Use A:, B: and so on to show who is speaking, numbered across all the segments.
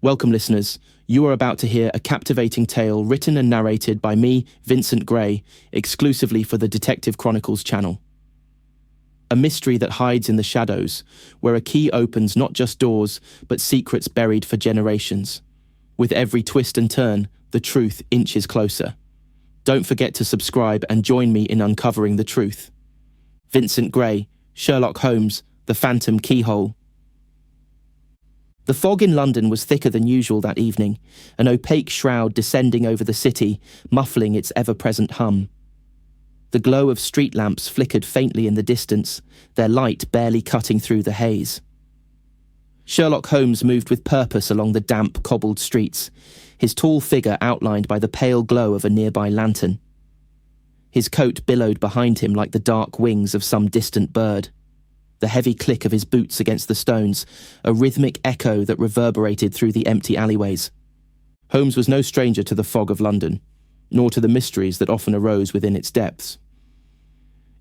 A: Welcome, listeners. You are about to hear a captivating tale written and narrated by me, Vincent Gray, exclusively for the Detective Chronicles channel. A mystery that hides in the shadows, where a key opens not just doors, but secrets buried for generations. With every twist and turn, the truth inches closer. Don't forget to subscribe and join me in uncovering the truth. Vincent Gray, Sherlock Holmes, The Phantom Keyhole. The fog in London was thicker than usual that evening, an opaque shroud descending over the city, muffling its ever-present hum. The glow of street lamps flickered faintly in the distance, their light barely cutting through the haze. Sherlock Holmes moved with purpose along the damp, cobbled streets, his tall figure outlined by the pale glow of a nearby lantern. His coat billowed behind him like the dark wings of some distant bird. The heavy click of his boots against the stones, a rhythmic echo that reverberated through the empty alleyways. Holmes was no stranger to the fog of London, nor to the mysteries that often arose within its depths.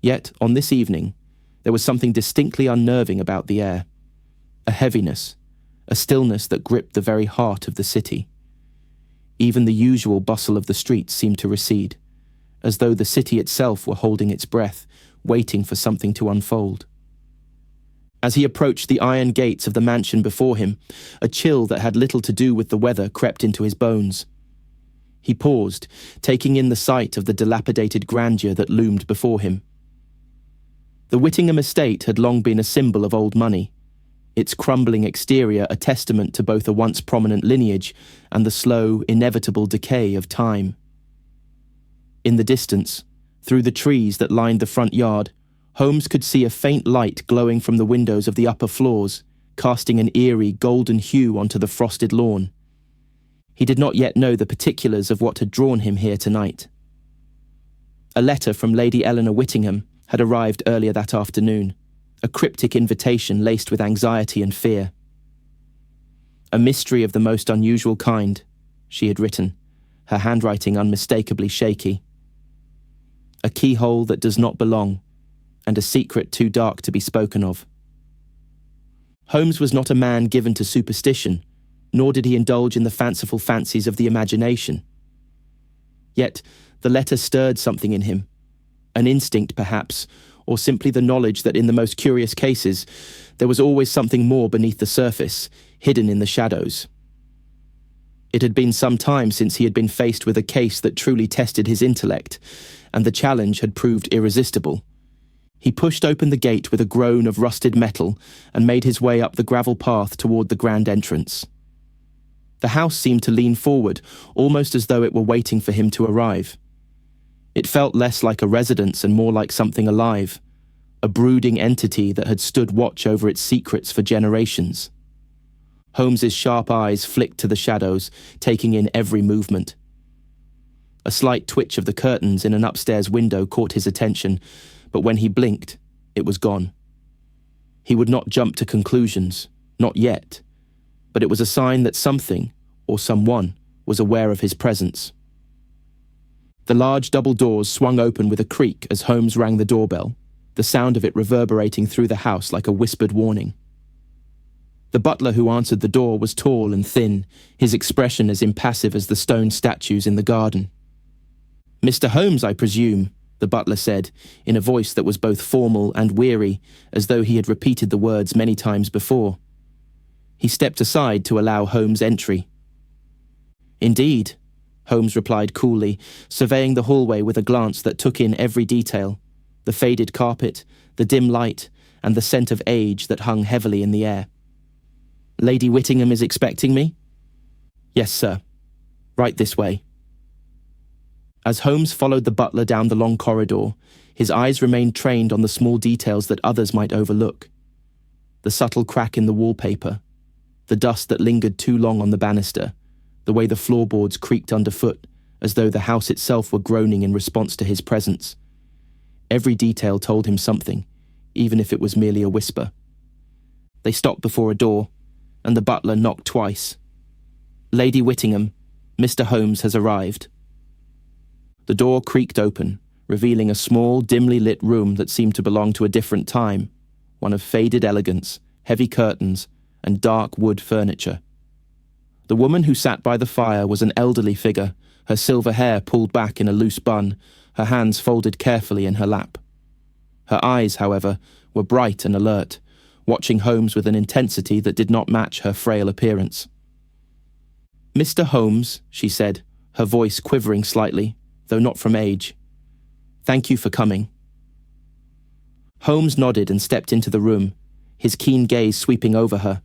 A: Yet, on this evening, there was something distinctly unnerving about the air. A heaviness, a stillness that gripped the very heart of the city. Even the usual bustle of the streets seemed to recede, as though the city itself were holding its breath, waiting for something to unfold. As he approached the iron gates of the mansion before him, a chill that had little to do with the weather crept into his bones. He paused, taking in the sight of the dilapidated grandeur that loomed before him. The Whittingham estate had long been a symbol of old money, its crumbling exterior a testament to both a once prominent lineage and the slow, inevitable decay of time. In the distance, through the trees that lined the front yard, Holmes could see a faint light glowing from the windows of the upper floors, casting an eerie golden hue onto the frosted lawn. He did not yet know the particulars of what had drawn him here tonight. A letter from Lady Eleanor Whittingham had arrived earlier that afternoon, a cryptic invitation laced with anxiety and fear. A mystery of the most unusual kind, she had written, her handwriting unmistakably shaky. A keyhole that does not belong, and a secret too dark to be spoken of. Holmes was not a man given to superstition, nor did he indulge in the fanciful fancies of the imagination. Yet the letter stirred something in him, an instinct perhaps, or simply the knowledge that in the most curious cases, there was always something more beneath the surface, hidden in the shadows. It had been some time since he had been faced with a case that truly tested his intellect, and the challenge had proved irresistible. He pushed open the gate with a groan of rusted metal and made his way up the gravel path toward the grand entrance. The house seemed to lean forward, almost as though it were waiting for him to arrive. It felt less like a residence and more like something alive, a brooding entity that had stood watch over its secrets for generations. Holmes's sharp eyes flicked to the shadows, taking in every movement. A slight twitch of the curtains in an upstairs window caught his attention, but when he blinked, it was gone. He would not jump to conclusions, not yet, but it was a sign that something, or someone, was aware of his presence. The large double doors swung open with a creak as Holmes rang the doorbell, the sound of it reverberating through the house like a whispered warning. The butler who answered the door was tall and thin, his expression as impassive as the stone statues in the garden. "Mr. Holmes, I presume," the butler said, in a voice that was both formal and weary, as though he had repeated the words many times before. He stepped aside to allow Holmes entry. "Indeed," Holmes replied coolly, surveying the hallway with a glance that took in every detail, the faded carpet, the dim light, and the scent of age that hung heavily in the air. "Lady Whittingham is expecting me?" "Yes, sir. Right this way." As Holmes followed the butler down the long corridor, his eyes remained trained on the small details that others might overlook. The subtle crack in the wallpaper, the dust that lingered too long on the banister, the way the floorboards creaked underfoot, as though the house itself were groaning in response to his presence. Every detail told him something, even if it was merely a whisper. They stopped before a door, and the butler knocked twice. "Lady Whittingham, Mr. Holmes has arrived." The door creaked open, revealing a small, dimly lit room that seemed to belong to a different time, one of faded elegance, heavy curtains, and dark wood furniture. The woman who sat by the fire was an elderly figure, her silver hair pulled back in a loose bun, her hands folded carefully in her lap. Her eyes, however, were bright and alert, watching Holmes with an intensity that did not match her frail appearance. "Mr. Holmes," she said, her voice quivering slightly, though not from age. "Thank you for coming." Holmes nodded and stepped into the room, his keen gaze sweeping over her.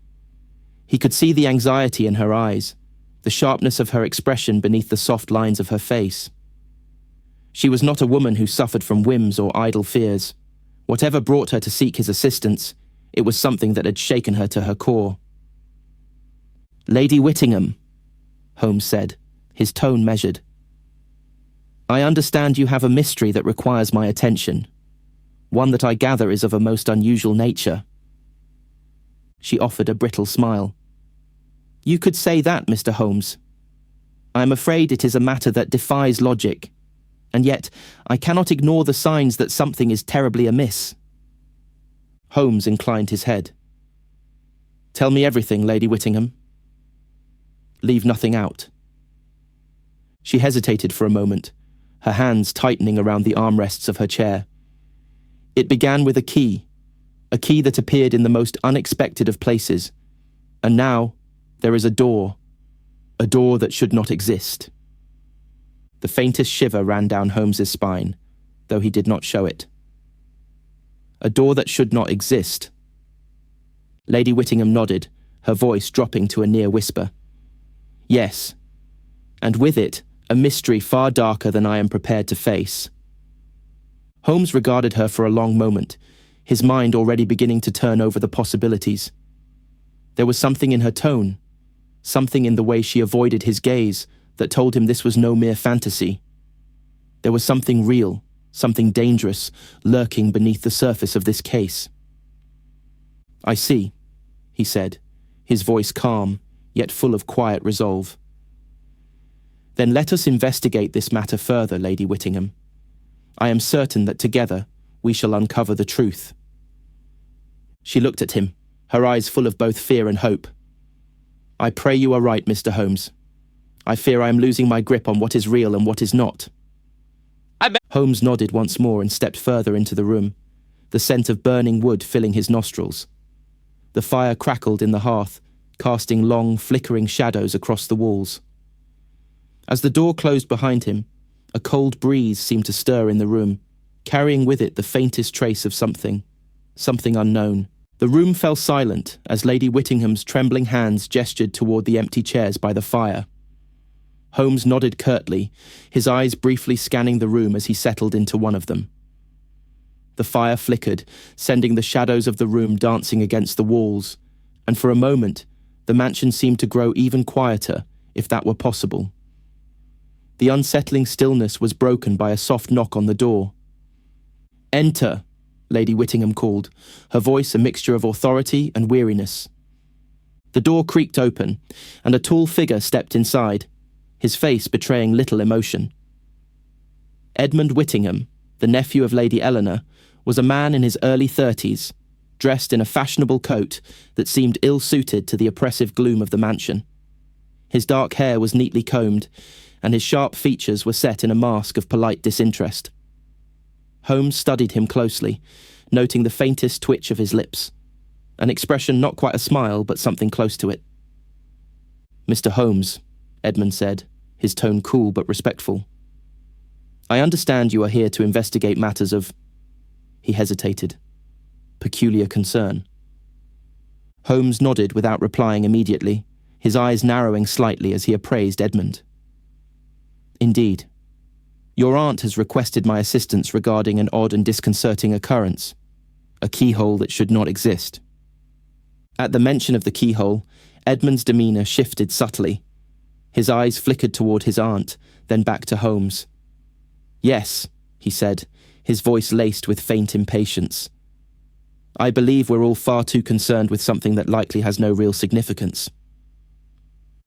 A: He could see the anxiety in her eyes, the sharpness of her expression beneath the soft lines of her face. She was not a woman who suffered from whims or idle fears. Whatever brought her to seek his assistance, it was something that had shaken her to her core. "Lady Whittingham," Holmes said, his tone measured. "I understand you have a mystery that requires my attention, one that I gather is of a most unusual nature." She offered a brittle smile. "You could say that, Mr. Holmes. I am afraid it is a matter that defies logic, and yet I cannot ignore the signs that something is terribly amiss." Holmes inclined his head. "Tell me everything, Lady Whittingham. Leave nothing out." She hesitated for a moment, her hands tightening around the armrests of her chair. It began with a key that appeared in the most unexpected of places, and now there is a door that should not exist. The faintest shiver ran down Holmes's spine, though he did not show it. A door that should not exist. Lady Whittingham nodded, her voice dropping to a near whisper. "Yes, and with it, a mystery far darker than I am prepared to face." Holmes regarded her for a long moment, his mind already beginning to turn over the possibilities. There was something in her tone, something in the way she avoided his gaze, that told him this was no mere fantasy. There was something real, something dangerous, lurking beneath the surface of this case. "I see," he said, his voice calm, yet full of quiet resolve. "Then let us investigate this matter further, Lady Whittingham. I am certain that together we shall uncover the truth." She looked at him, her eyes full of both fear and hope. "I pray you are right, Mr. Holmes. I fear I am losing my grip on what is real and what is not." Holmes nodded once more and stepped further into the room, the scent of burning wood filling his nostrils. The fire crackled in the hearth, casting long, flickering shadows across the walls. As the door closed behind him, a cold breeze seemed to stir in the room, carrying with it the faintest trace of something unknown. The room fell silent as Lady Whittingham's trembling hands gestured toward the empty chairs by the fire. Holmes nodded curtly, his eyes briefly scanning the room as he settled into one of them. The fire flickered, sending the shadows of the room dancing against the walls, and for a moment, the mansion seemed to grow even quieter, if that were possible. The unsettling stillness was broken by a soft knock on the door. "Enter," Lady Whittingham called, her voice a mixture of authority and weariness. The door creaked open, and a tall figure stepped inside, his face betraying little emotion. Edmund Whittingham, the nephew of Lady Eleanor, was a man in his early 30s, dressed in a fashionable coat that seemed ill-suited to the oppressive gloom of the mansion. His dark hair was neatly combed, and his sharp features were set in a mask of polite disinterest. Holmes studied him closely, noting the faintest twitch of his lips, an expression not quite a smile, but something close to it. "Mr. Holmes," Edmund said, his tone cool but respectful. "I understand you are here to investigate matters of—" He hesitated. "Peculiar concern." Holmes nodded without replying immediately, his eyes narrowing slightly as he appraised Edmund. "Indeed. Your aunt has requested my assistance regarding an odd and disconcerting occurrence, a keyhole that should not exist." At the mention of the keyhole, Edmund's demeanour shifted subtly. His eyes flickered toward his aunt, then back to Holmes. "Yes," he said, his voice laced with faint impatience. "I believe we're all far too concerned with something that likely has no real significance."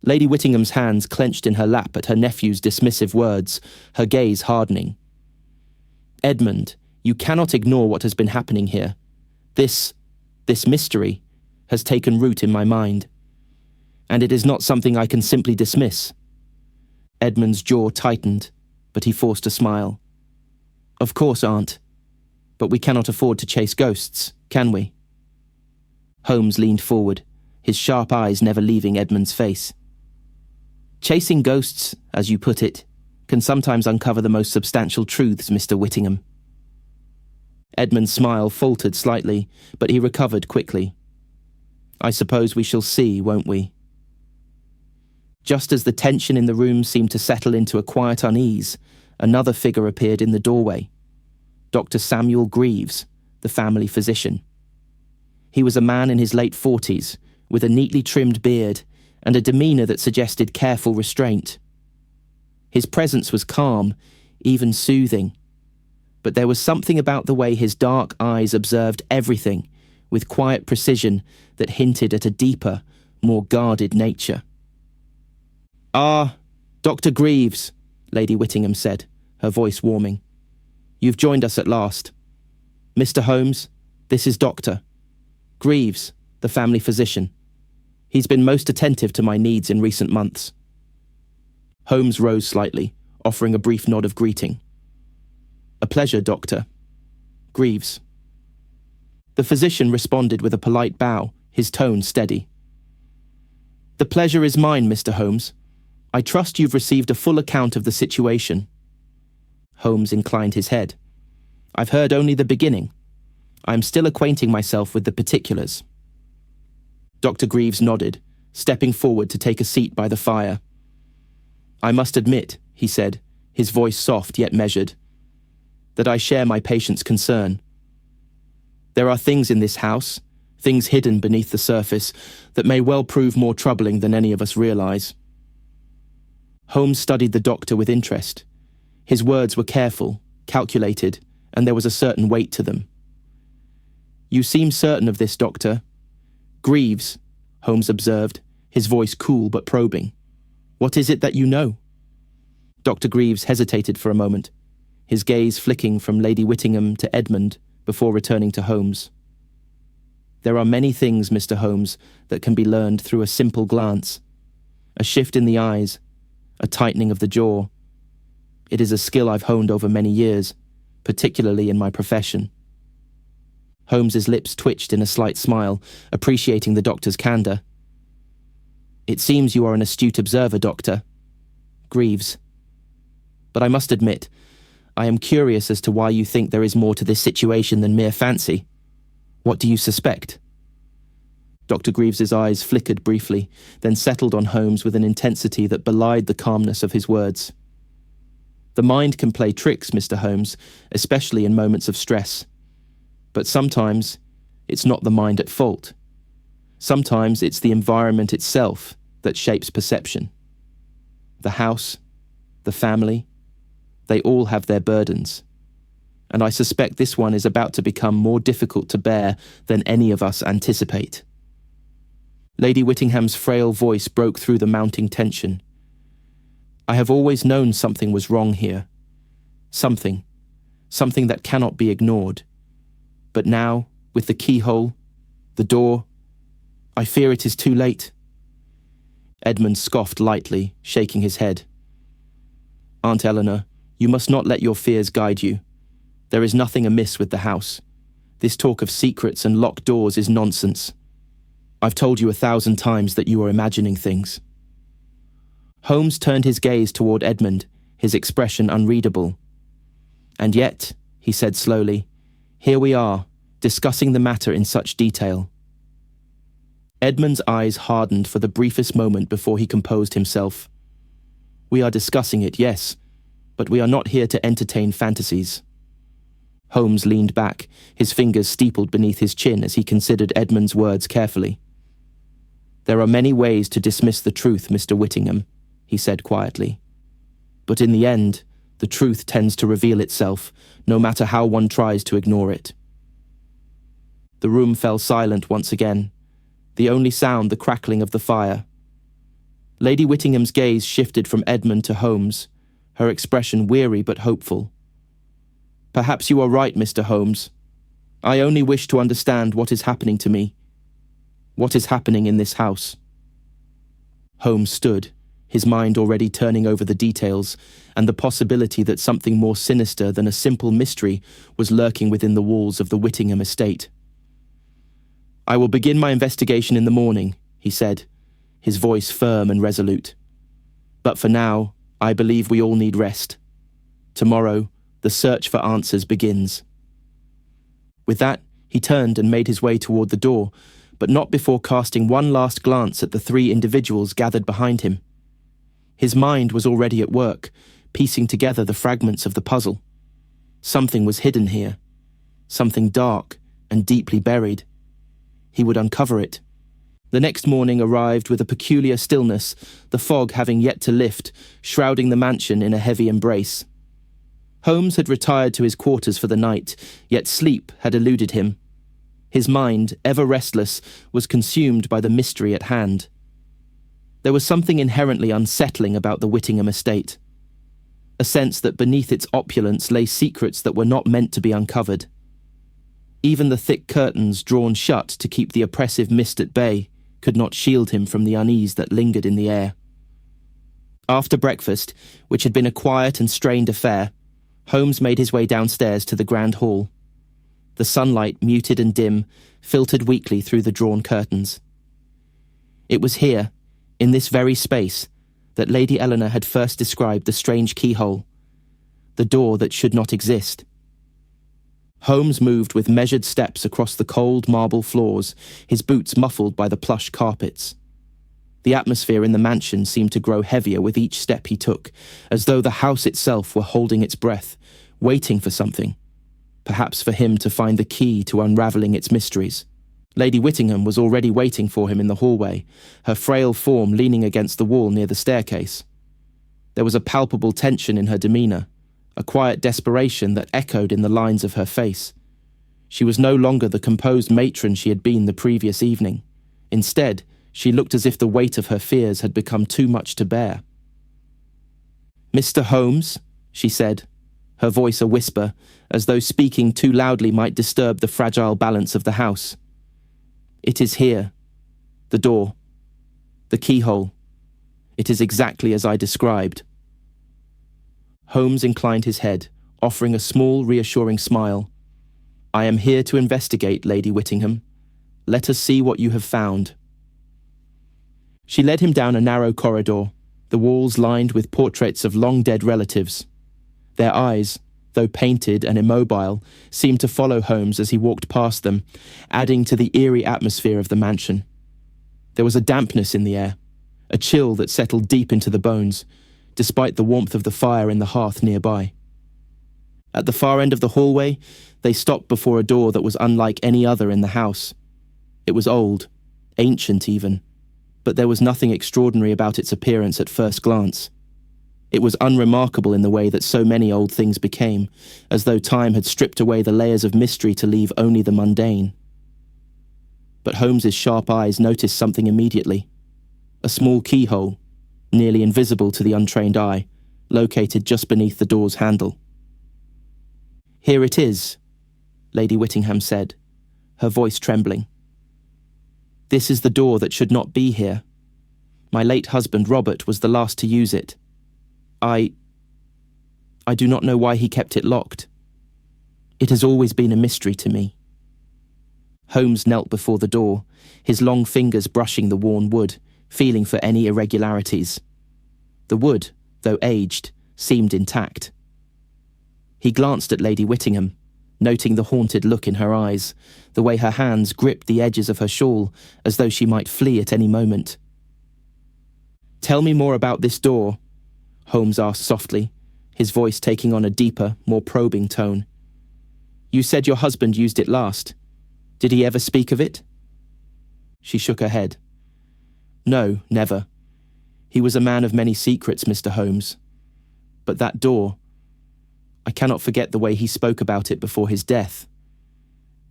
A: Lady Whittingham's hands clenched in her lap at her nephew's dismissive words, her gaze hardening. "Edmund, you cannot ignore what has been happening here. This mystery has taken root in my mind. and it is not something I can simply dismiss. Edmund's jaw tightened, but he forced a smile. Of course, Aunt. But we cannot afford to chase ghosts, can we? Holmes leaned forward, his sharp eyes never leaving Edmund's face. Chasing ghosts, as you put it, can sometimes uncover the most substantial truths, Mr. Whittingham. Edmund's smile faltered slightly, but he recovered quickly. I suppose we shall see, won't we? Just as the tension in the room seemed to settle into a quiet unease, another figure appeared in the doorway. Dr. Samuel Greaves, the family physician. He was a man in his late 40s, with a neatly trimmed beard and a demeanour that suggested careful restraint. His presence was calm, even soothing, but there was something about the way his dark eyes observed everything with quiet precision that hinted at a deeper, more guarded nature. "Ah, Dr. Greaves," Lady Whittingham said, her voice warming. "You've joined us at last. Mr. Holmes, this is Dr. Greaves, the family physician. He's been most attentive to my needs in recent months." Holmes rose slightly, offering a brief nod of greeting. "A pleasure, Doctor. Greaves." The physician responded with a polite bow, his tone steady. "The pleasure is mine, Mr. Holmes. I trust you've received a full account of the situation." Holmes inclined his head. "I've heard only the beginning. I am still acquainting myself with the particulars." Dr. Greaves nodded, stepping forward to take a seat by the fire. "I must admit," he said, his voice soft yet measured, "that I share my patient's concern. There are things in this house, things hidden beneath the surface, that may well prove more troubling than any of us realize." Holmes studied the doctor with interest. His words were careful, calculated, and there was a certain weight to them. "You seem certain of this, Doctor." "Greaves," Holmes observed, his voice cool but probing. "What is it that you know?" Dr. Greaves hesitated for a moment, his gaze flicking from Lady Whittingham to Edmund before returning to Holmes. "There are many things, Mr. Holmes, that can be learned through a simple glance. A shift in the eyes, a tightening of the jaw. It is a skill I've honed over many years, particularly in my profession." Holmes's lips twitched in a slight smile, appreciating the doctor's candour. "It seems you are an astute observer, Doctor. Greaves. But I must admit, I am curious as to why you think there is more to this situation than mere fancy. What do you suspect?" Dr. Greaves's eyes flickered briefly, then settled on Holmes with an intensity that belied the calmness of his words. "The mind can play tricks, Mr. Holmes, especially in moments of stress. But sometimes it's not the mind at fault. Sometimes it's the environment itself that shapes perception. The house, the family, they all have their burdens. And I suspect this one is about to become more difficult to bear than any of us anticipate." Lady Whittingham's frail voice broke through the mounting tension. "I have always known something was wrong here. Something that cannot be ignored. But now, with the keyhole, the door, I fear it is too late." Edmund scoffed lightly, shaking his head. "Aunt Eleanor, you must not let your fears guide you. There is nothing amiss with the house. This talk of secrets and locked doors is nonsense. I've told you 1,000 times that you are imagining things." Holmes turned his gaze toward Edmund, his expression unreadable. "And yet," he said slowly, "here we are, discussing the matter in such detail." Edmund's eyes hardened for the briefest moment before he composed himself. "We are discussing it, yes, but we are not here to entertain fantasies." Holmes leaned back, his fingers steepled beneath his chin as he considered Edmund's words carefully. "There are many ways to dismiss the truth, Mr. Whittingham," he said quietly. "But in the end, the truth tends to reveal itself, no matter how one tries to ignore it." The room fell silent once again, the only sound the crackling of the fire. Lady Whittingham's gaze shifted from Edmund to Holmes, her expression weary but hopeful. "Perhaps you are right, Mr. Holmes. I only wish to understand what is happening to me. What is happening in this house." Holmes stood, his mind already turning over the details and the possibility that something more sinister than a simple mystery was lurking within the walls of the Whittingham estate. "I will begin my investigation in the morning," he said, his voice firm and resolute. "But for now, I believe we all need rest. Tomorrow, the search for answers begins." With that, he turned and made his way toward the door, but not before casting one last glance at the three individuals gathered behind him. His mind was already at work, piecing together the fragments of the puzzle. Something was hidden here, something dark and deeply buried. He would uncover it. The next morning arrived with a peculiar stillness, the fog having yet to lift, shrouding the mansion in a heavy embrace. Holmes had retired to his quarters for the night, yet sleep had eluded him. His mind, ever restless, was consumed by the mystery at hand. There was something inherently unsettling about the Whittingham estate. A sense that beneath its opulence lay secrets that were not meant to be uncovered. Even the thick curtains drawn shut to keep the oppressive mist at bay could not shield him from the unease that lingered in the air. After breakfast, which had been a quiet and strained affair, Holmes made his way downstairs to the grand hall. The sunlight, muted and dim, filtered weakly through the drawn curtains. It was here, in this very space, that Lady Eleanor had first described the strange keyhole, the door that should not exist. Holmes moved with measured steps across the cold marble floors, his boots muffled by the plush carpets. The atmosphere in the mansion seemed to grow heavier with each step he took, as though the house itself were holding its breath, waiting for something, perhaps for him to find the key to unravelling its mysteries. Lady Whittingham was already waiting for him in the hallway, her frail form leaning against the wall near the staircase. There was a palpable tension in her demeanour, a quiet desperation that echoed in the lines of her face. She was no longer the composed matron she had been the previous evening. Instead, she looked as if the weight of her fears had become too much to bear. "Mr. Holmes," she said, her voice a whisper, as though speaking too loudly might disturb the fragile balance of the house. "It is here. The door. The keyhole. It is exactly as I described." Holmes inclined his head, offering a small, reassuring smile. "I am here to investigate, Lady Whittingham. Let us see what you have found." She led him down a narrow corridor, the walls lined with portraits of long-dead relatives. Their eyes, though painted and immobile, seemed to follow Holmes as he walked past them, adding to the eerie atmosphere of the mansion. There was a dampness in the air, a chill that settled deep into the bones, despite the warmth of the fire in the hearth nearby. At the far end of the hallway, they stopped before a door that was unlike any other in the house. It was old, ancient even, but there was nothing extraordinary about its appearance at first glance. It was unremarkable in the way that so many old things became, as though time had stripped away the layers of mystery to leave only the mundane. But Holmes's sharp eyes noticed something immediately. A small keyhole, nearly invisible to the untrained eye, located just beneath the door's handle. "Here it is," Lady Whittingham said, her voice trembling. "This is the door that should not be here. My late husband, Robert, was the last to use it. I do not know why he kept it locked. It has always been a mystery to me." Holmes knelt before the door, his long fingers brushing the worn wood, feeling for any irregularities. The wood, though aged, seemed intact. He glanced at Lady Whittingham, noting the haunted look in her eyes, the way her hands gripped the edges of her shawl as though she might flee at any moment. "Tell me more about this door," Holmes asked softly, his voice taking on a deeper, more probing tone. "You said your husband used it last. Did he ever speak of it?" She shook her head. "No, never. He was a man of many secrets, Mr. Holmes. But that door, I cannot forget the way he spoke about it before his death.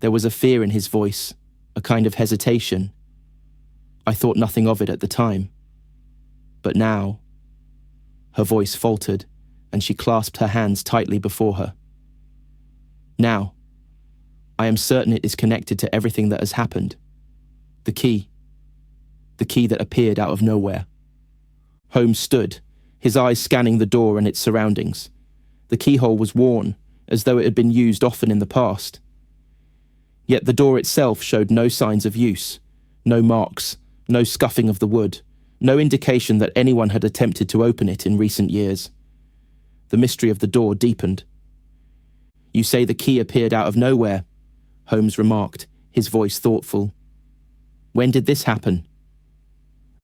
A: There was a fear in his voice, a kind of hesitation. I thought nothing of it at the time. But now..." Her voice faltered, and she clasped her hands tightly before her. "Now, I am certain it is connected to everything that has happened. The key that appeared out of nowhere." Holmes stood, his eyes scanning the door and its surroundings. The keyhole was worn, as though it had been used often in the past. Yet the door itself showed no signs of use, no marks, no scuffing of the wood, no indication that anyone had attempted to open it in recent years. The mystery of the door deepened. "You say the key appeared out of nowhere," Holmes remarked, his voice thoughtful. "When did this happen?"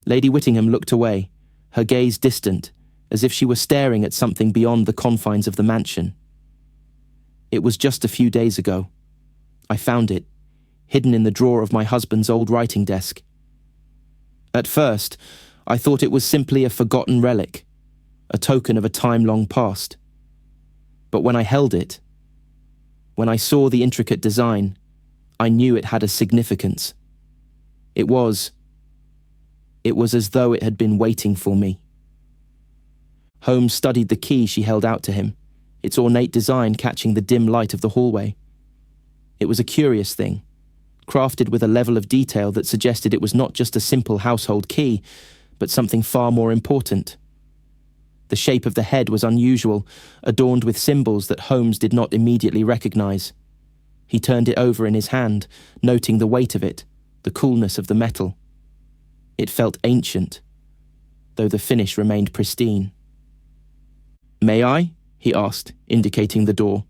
A: Lady Whittingham looked away, her gaze distant, as if she were staring at something beyond the confines of the mansion. "It was just a few days ago. I found it, hidden in the drawer of my husband's old writing desk. At first, I thought it was simply a forgotten relic, a token of a time long past. But when I held it, when I saw the intricate design, I knew it had a significance. It was as though it had been waiting for me." Holmes studied the key she held out to him, its ornate design catching the dim light of the hallway. It was a curious thing, crafted with a level of detail that suggested it was not just a simple household key, but something far more important. The shape of the head was unusual, adorned with symbols that Holmes did not immediately recognize. He turned it over in his hand, noting the weight of it, the coolness of the metal. It felt ancient, though the finish remained pristine. "May I?" he asked, indicating the door.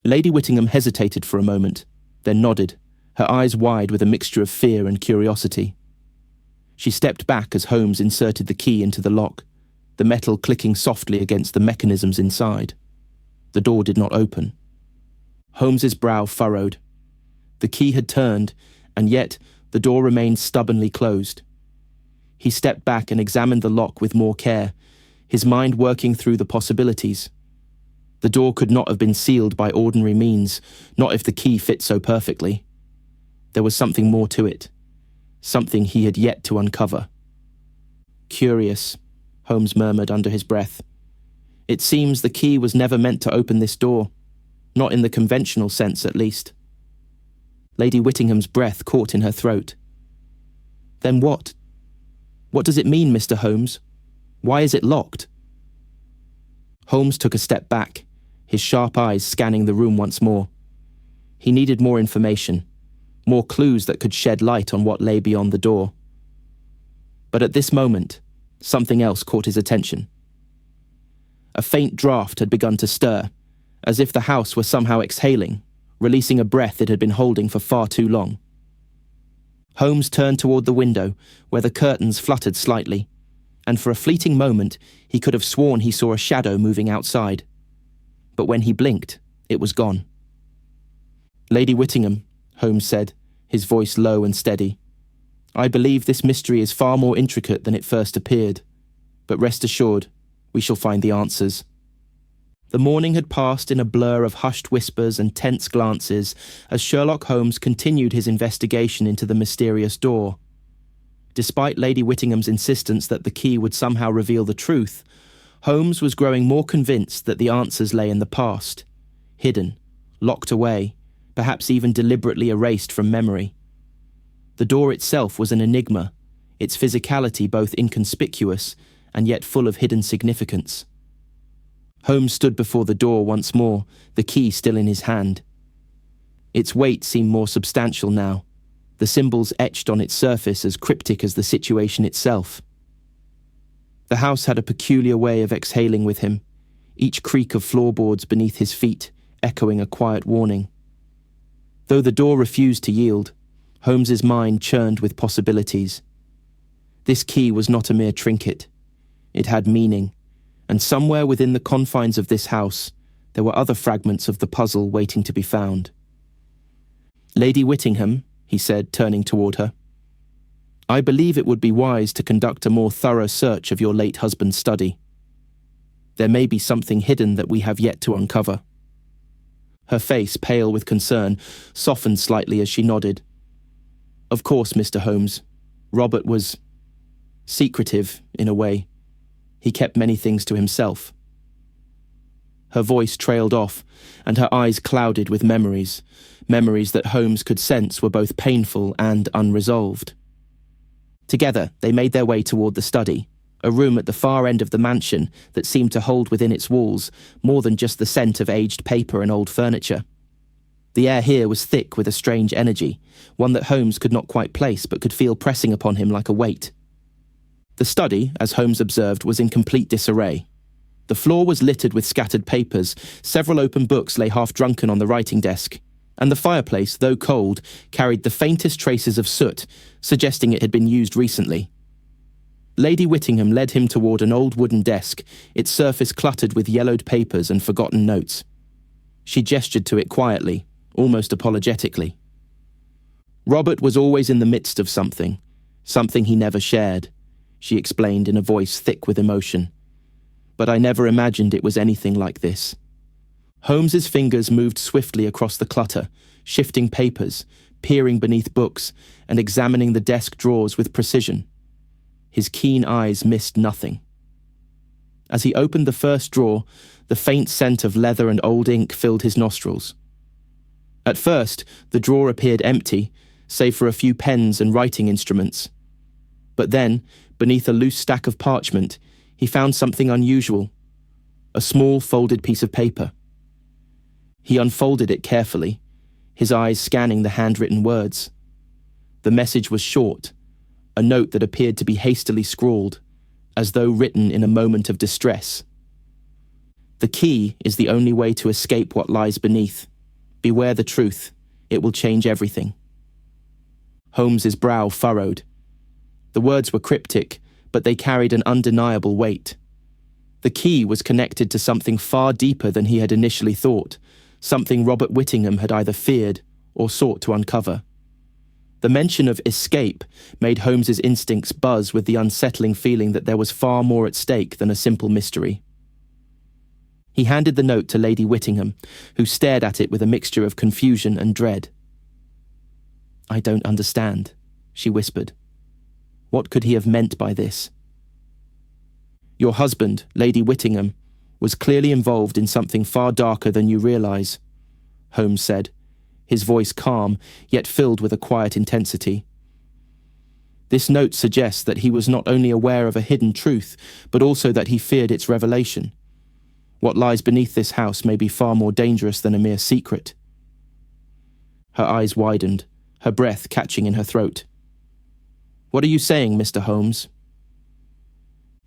A: Lady Whittingham hesitated for a moment, then nodded, her eyes wide with a mixture of fear and curiosity. She stepped back as Holmes inserted the key into the lock, the metal clicking softly against the mechanisms inside. The door did not open. Holmes's brow furrowed. The key had turned, and yet the door remained stubbornly closed. He stepped back and examined the lock with more care, his mind working through the possibilities. The door could not have been sealed by ordinary means, not if the key fit so perfectly. There was something more to it, something he had yet to uncover. "Curious," Holmes murmured under his breath. "It seems the key was never meant to open this door, not in the conventional sense at least." Lady Whittingham's breath caught in her throat. "Then what? What does it mean, Mr. Holmes? Why is it locked?" Holmes took a step back, his sharp eyes scanning the room once more. He needed more information, more clues that could shed light on what lay beyond the door. But at this moment, something else caught his attention. A faint draft had begun to stir, as if the house were somehow exhaling, releasing a breath it had been holding for far too long. Holmes turned toward the window, where the curtains fluttered slightly, and for a fleeting moment he could have sworn he saw a shadow moving outside. But when he blinked, it was gone. "Lady Whittingham," Holmes said, his voice low and steady, "I believe this mystery is far more intricate than it first appeared, but rest assured, we shall find the answers." The morning had passed in a blur of hushed whispers and tense glances as Sherlock Holmes continued his investigation into the mysterious door. Despite Lady Whittingham's insistence that the key would somehow reveal the truth, Holmes was growing more convinced that the answers lay in the past, hidden, locked away, perhaps even deliberately erased from memory. The door itself was an enigma, its physicality both inconspicuous and yet full of hidden significance. Holmes stood before the door once more, the key still in his hand. Its weight seemed more substantial now, the symbols etched on its surface as cryptic as the situation itself. The house had a peculiar way of exhaling with him, each creak of floorboards beneath his feet echoing a quiet warning. Though the door refused to yield, Holmes's mind churned with possibilities. This key was not a mere trinket. It had meaning, and somewhere within the confines of this house, there were other fragments of the puzzle waiting to be found. "Lady Whittingham," he said, turning toward her, "I believe it would be wise to conduct a more thorough search of your late husband's study. There may be something hidden that we have yet to uncover." Her face, pale with concern, softened slightly as she nodded. "Of course, Mr. Holmes. Robert was secretive, in a way. He kept many things to himself." Her voice trailed off, and her eyes clouded with memories that Holmes could sense were both painful and unresolved. Together, they made their way toward the study, a room at the far end of the mansion that seemed to hold within its walls more than just the scent of aged paper and old furniture. The air here was thick with a strange energy, one that Holmes could not quite place but could feel pressing upon him like a weight. The study, as Holmes observed, was in complete disarray. The floor was littered with scattered papers, several open books lay half-drunken on the writing desk, and the fireplace, though cold, carried the faintest traces of soot, suggesting it had been used recently. Lady Whittingham led him toward an old wooden desk, its surface cluttered with yellowed papers and forgotten notes. She gestured to it quietly, almost apologetically. Robert was always in the midst of something he never shared, she explained in a voice thick with emotion. But I never imagined it was anything like this. Holmes's fingers moved swiftly across the clutter, shifting papers, peering beneath books, and examining the desk drawers with precision. His keen eyes missed nothing. As he opened the first drawer, the faint scent of leather and old ink filled his nostrils. At first, the drawer appeared empty, save for a few pens and writing instruments. But then, beneath a loose stack of parchment, he found something unusual, a small folded piece of paper. He unfolded it carefully, his eyes scanning the handwritten words. The message was short, a note that appeared to be hastily scrawled, as though written in a moment of distress. The key is the only way to escape what lies beneath. Beware the truth, it will change everything. Holmes's brow furrowed. The words were cryptic, but they carried an undeniable weight. The key was connected to something far deeper than he had initially thought, something Robert Whittingham had either feared or sought to uncover. The mention of escape made Holmes's instincts buzz with the unsettling feeling that there was far more at stake than a simple mystery. He handed the note to Lady Whittingham, who stared at it with a mixture of confusion and dread. "I don't understand," she whispered. What could he have meant by this? "Your husband, Lady Whittingham, was clearly involved in something far darker than you realize," Holmes said, his voice calm, yet filled with a quiet intensity. "This note suggests that he was not only aware of a hidden truth, but also that he feared its revelation. What lies beneath this house may be far more dangerous than a mere secret." Her eyes widened, her breath catching in her throat. "What are you saying, Mr. Holmes?"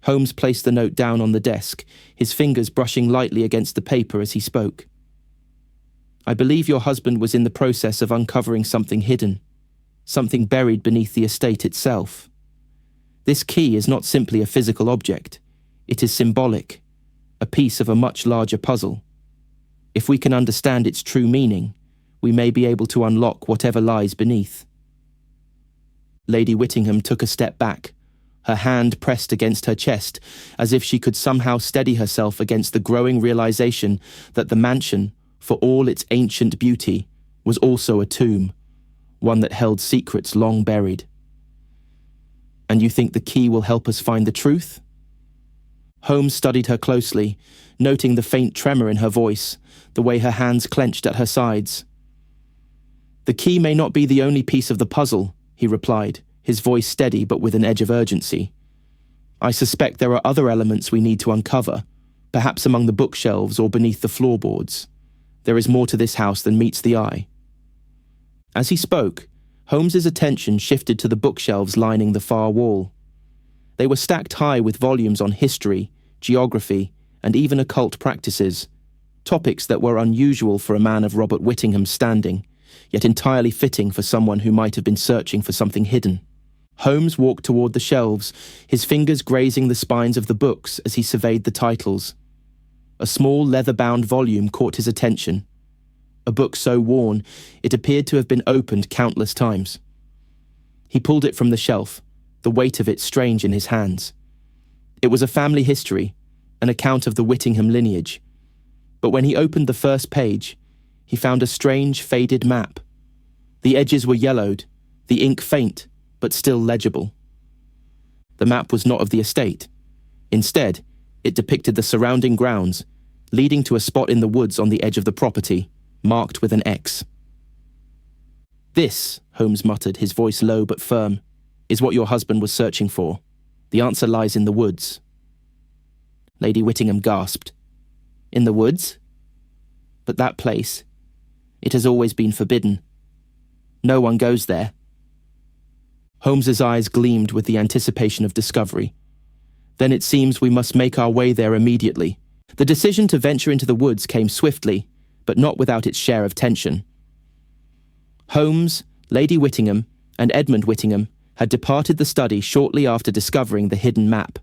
A: Holmes placed the note down on the desk, his fingers brushing lightly against the paper as he spoke. "I believe your husband was in the process of uncovering something hidden, something buried beneath the estate itself. This key is not simply a physical object. It is symbolic, a piece of a much larger puzzle. If we can understand its true meaning, we may be able to unlock whatever lies beneath." Lady Whittingham took a step back, her hand pressed against her chest, as if she could somehow steady herself against the growing realization that the mansion, for all its ancient beauty, was also a tomb, one that held secrets long buried. "And you think the key will help us find the truth?" Holmes studied her closely, noting the faint tremor in her voice, the way her hands clenched at her sides. "The key may not be the only piece of the puzzle," he replied, his voice steady but with an edge of urgency. "I suspect there are other elements we need to uncover, perhaps among the bookshelves or beneath the floorboards. There is more to this house than meets the eye." As he spoke, Holmes's attention shifted to the bookshelves lining the far wall. They were stacked high with volumes on history, geography, and even occult practices, topics that were unusual for a man of Robert Whittingham's standing, yet entirely fitting for someone who might have been searching for something hidden. Holmes walked toward the shelves, his fingers grazing the spines of the books as he surveyed the titles. A small leather-bound volume caught his attention, a book so worn it appeared to have been opened countless times. He pulled it from the shelf, the weight of it strange in his hands. It was a family history, an account of the Whittingham lineage. But when he opened the first page, he found a strange, faded map. The edges were yellowed, the ink faint, but still legible. The map was not of the estate. Instead, it depicted the surrounding grounds, leading to a spot in the woods on the edge of the property, marked with an X. "This," Holmes muttered, his voice low but firm, "is what your husband was searching for. The answer lies in the woods. Lady Whittingham gasped. In the woods? But that place, it has always been forbidden. No one goes there. Holmes's eyes gleamed with the anticipation of discovery. Then it seems we must make our way there immediately. The decision to venture into the woods came swiftly, but not without its share of tension. Holmes, Lady Whittingham, and Edmund Whittingham had departed the study shortly after discovering the hidden map,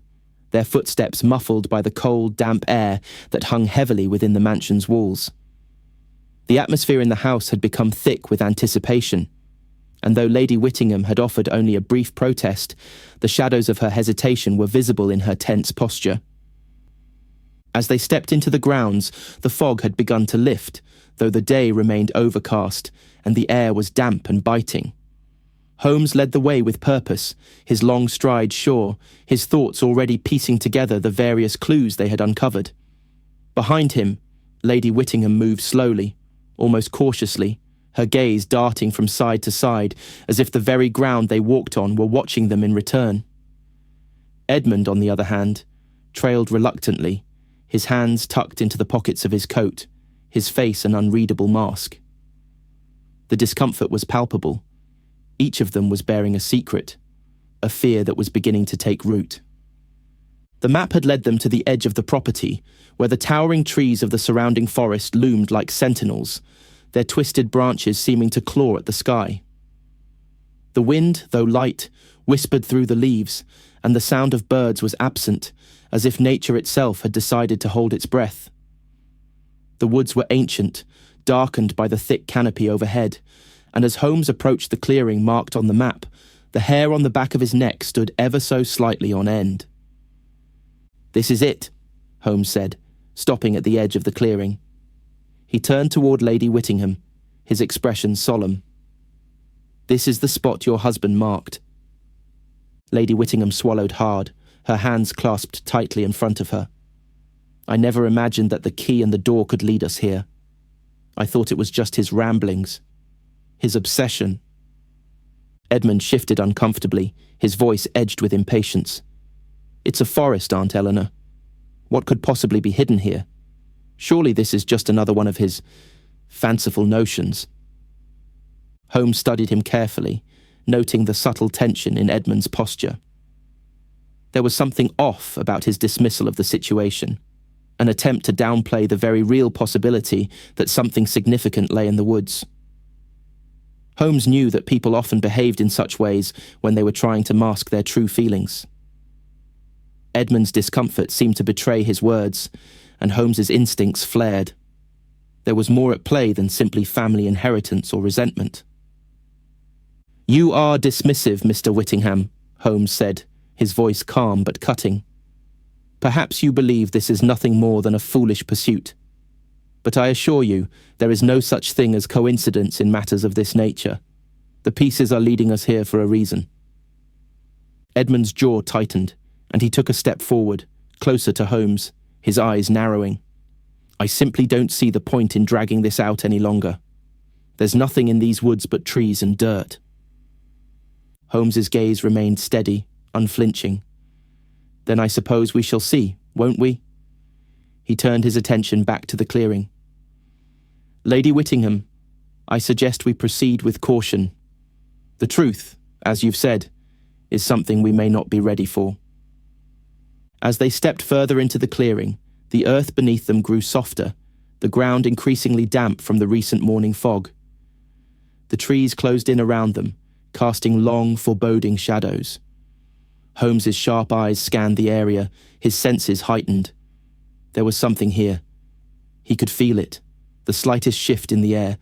A: their footsteps muffled by the cold, damp air that hung heavily within the mansion's walls. The atmosphere in the house had become thick with anticipation, and though Lady Whittingham had offered only a brief protest, the shadows of her hesitation were visible in her tense posture. As they stepped into the grounds, the fog had begun to lift, though the day remained overcast, and the air was damp and biting. Holmes led the way with purpose, his long stride sure, his thoughts already piecing together the various clues they had uncovered. Behind him, Lady Whittingham moved slowly, almost cautiously, her gaze darting from side to side, as if the very ground they walked on were watching them in return. Edmund, on the other hand, trailed reluctantly, his hands tucked into the pockets of his coat, his face an unreadable mask. The discomfort was palpable. Each of them was bearing a secret, a fear that was beginning to take root. The map had led them to the edge of the property, where the towering trees of the surrounding forest loomed like sentinels, their twisted branches seeming to claw at the sky. The wind, though light, whispered through the leaves, and the sound of birds was absent, as if nature itself had decided to hold its breath. The woods were ancient, darkened by the thick canopy overhead, and as Holmes approached the clearing marked on the map, the hair on the back of his neck stood ever so slightly on end. "This is it," Holmes said, stopping at the edge of the clearing. He turned toward Lady Whittingham, his expression solemn. "This is the spot your husband marked." Lady Whittingham swallowed hard, her hands clasped tightly in front of her. "I never imagined that the key and the door could lead us here. I thought it was just his ramblings, his obsession." Edmund shifted uncomfortably, his voice edged with impatience. "It's a forest, Aunt Eleanor. What could possibly be hidden here? Surely this is just another one of his fanciful notions." Holmes studied him carefully, noting the subtle tension in Edmund's posture. There was something off about his dismissal of the situation, an attempt to downplay the very real possibility that something significant lay in the woods. Holmes knew that people often behaved in such ways when they were trying to mask their true feelings. Edmund's discomfort seemed to betray his words, and Holmes's instincts flared. There was more at play than simply family inheritance or resentment. "You are dismissive, Mr. Whittingham," Holmes said, his voice calm but cutting. "Perhaps you believe this is nothing more than a foolish pursuit. But I assure you, there is no such thing as coincidence in matters of this nature. The pieces are leading us here for a reason." Edmund's jaw tightened, and he took a step forward, closer to Holmes, his eyes narrowing. "I simply don't see the point in dragging this out any longer. There's nothing in these woods but trees and dirt." Holmes's gaze remained steady, unflinching. "Then I suppose we shall see, won't we?" He turned his attention back to the clearing. "Lady Whittingham, I suggest we proceed with caution. The truth, as you've said, is something we may not be ready for." As they stepped further into the clearing, the earth beneath them grew softer, the ground increasingly damp from the recent morning fog. The trees closed in around them, casting long, foreboding shadows. Holmes's sharp eyes scanned the area, his senses heightened. There was something here. He could feel it, the slightest shift in the air,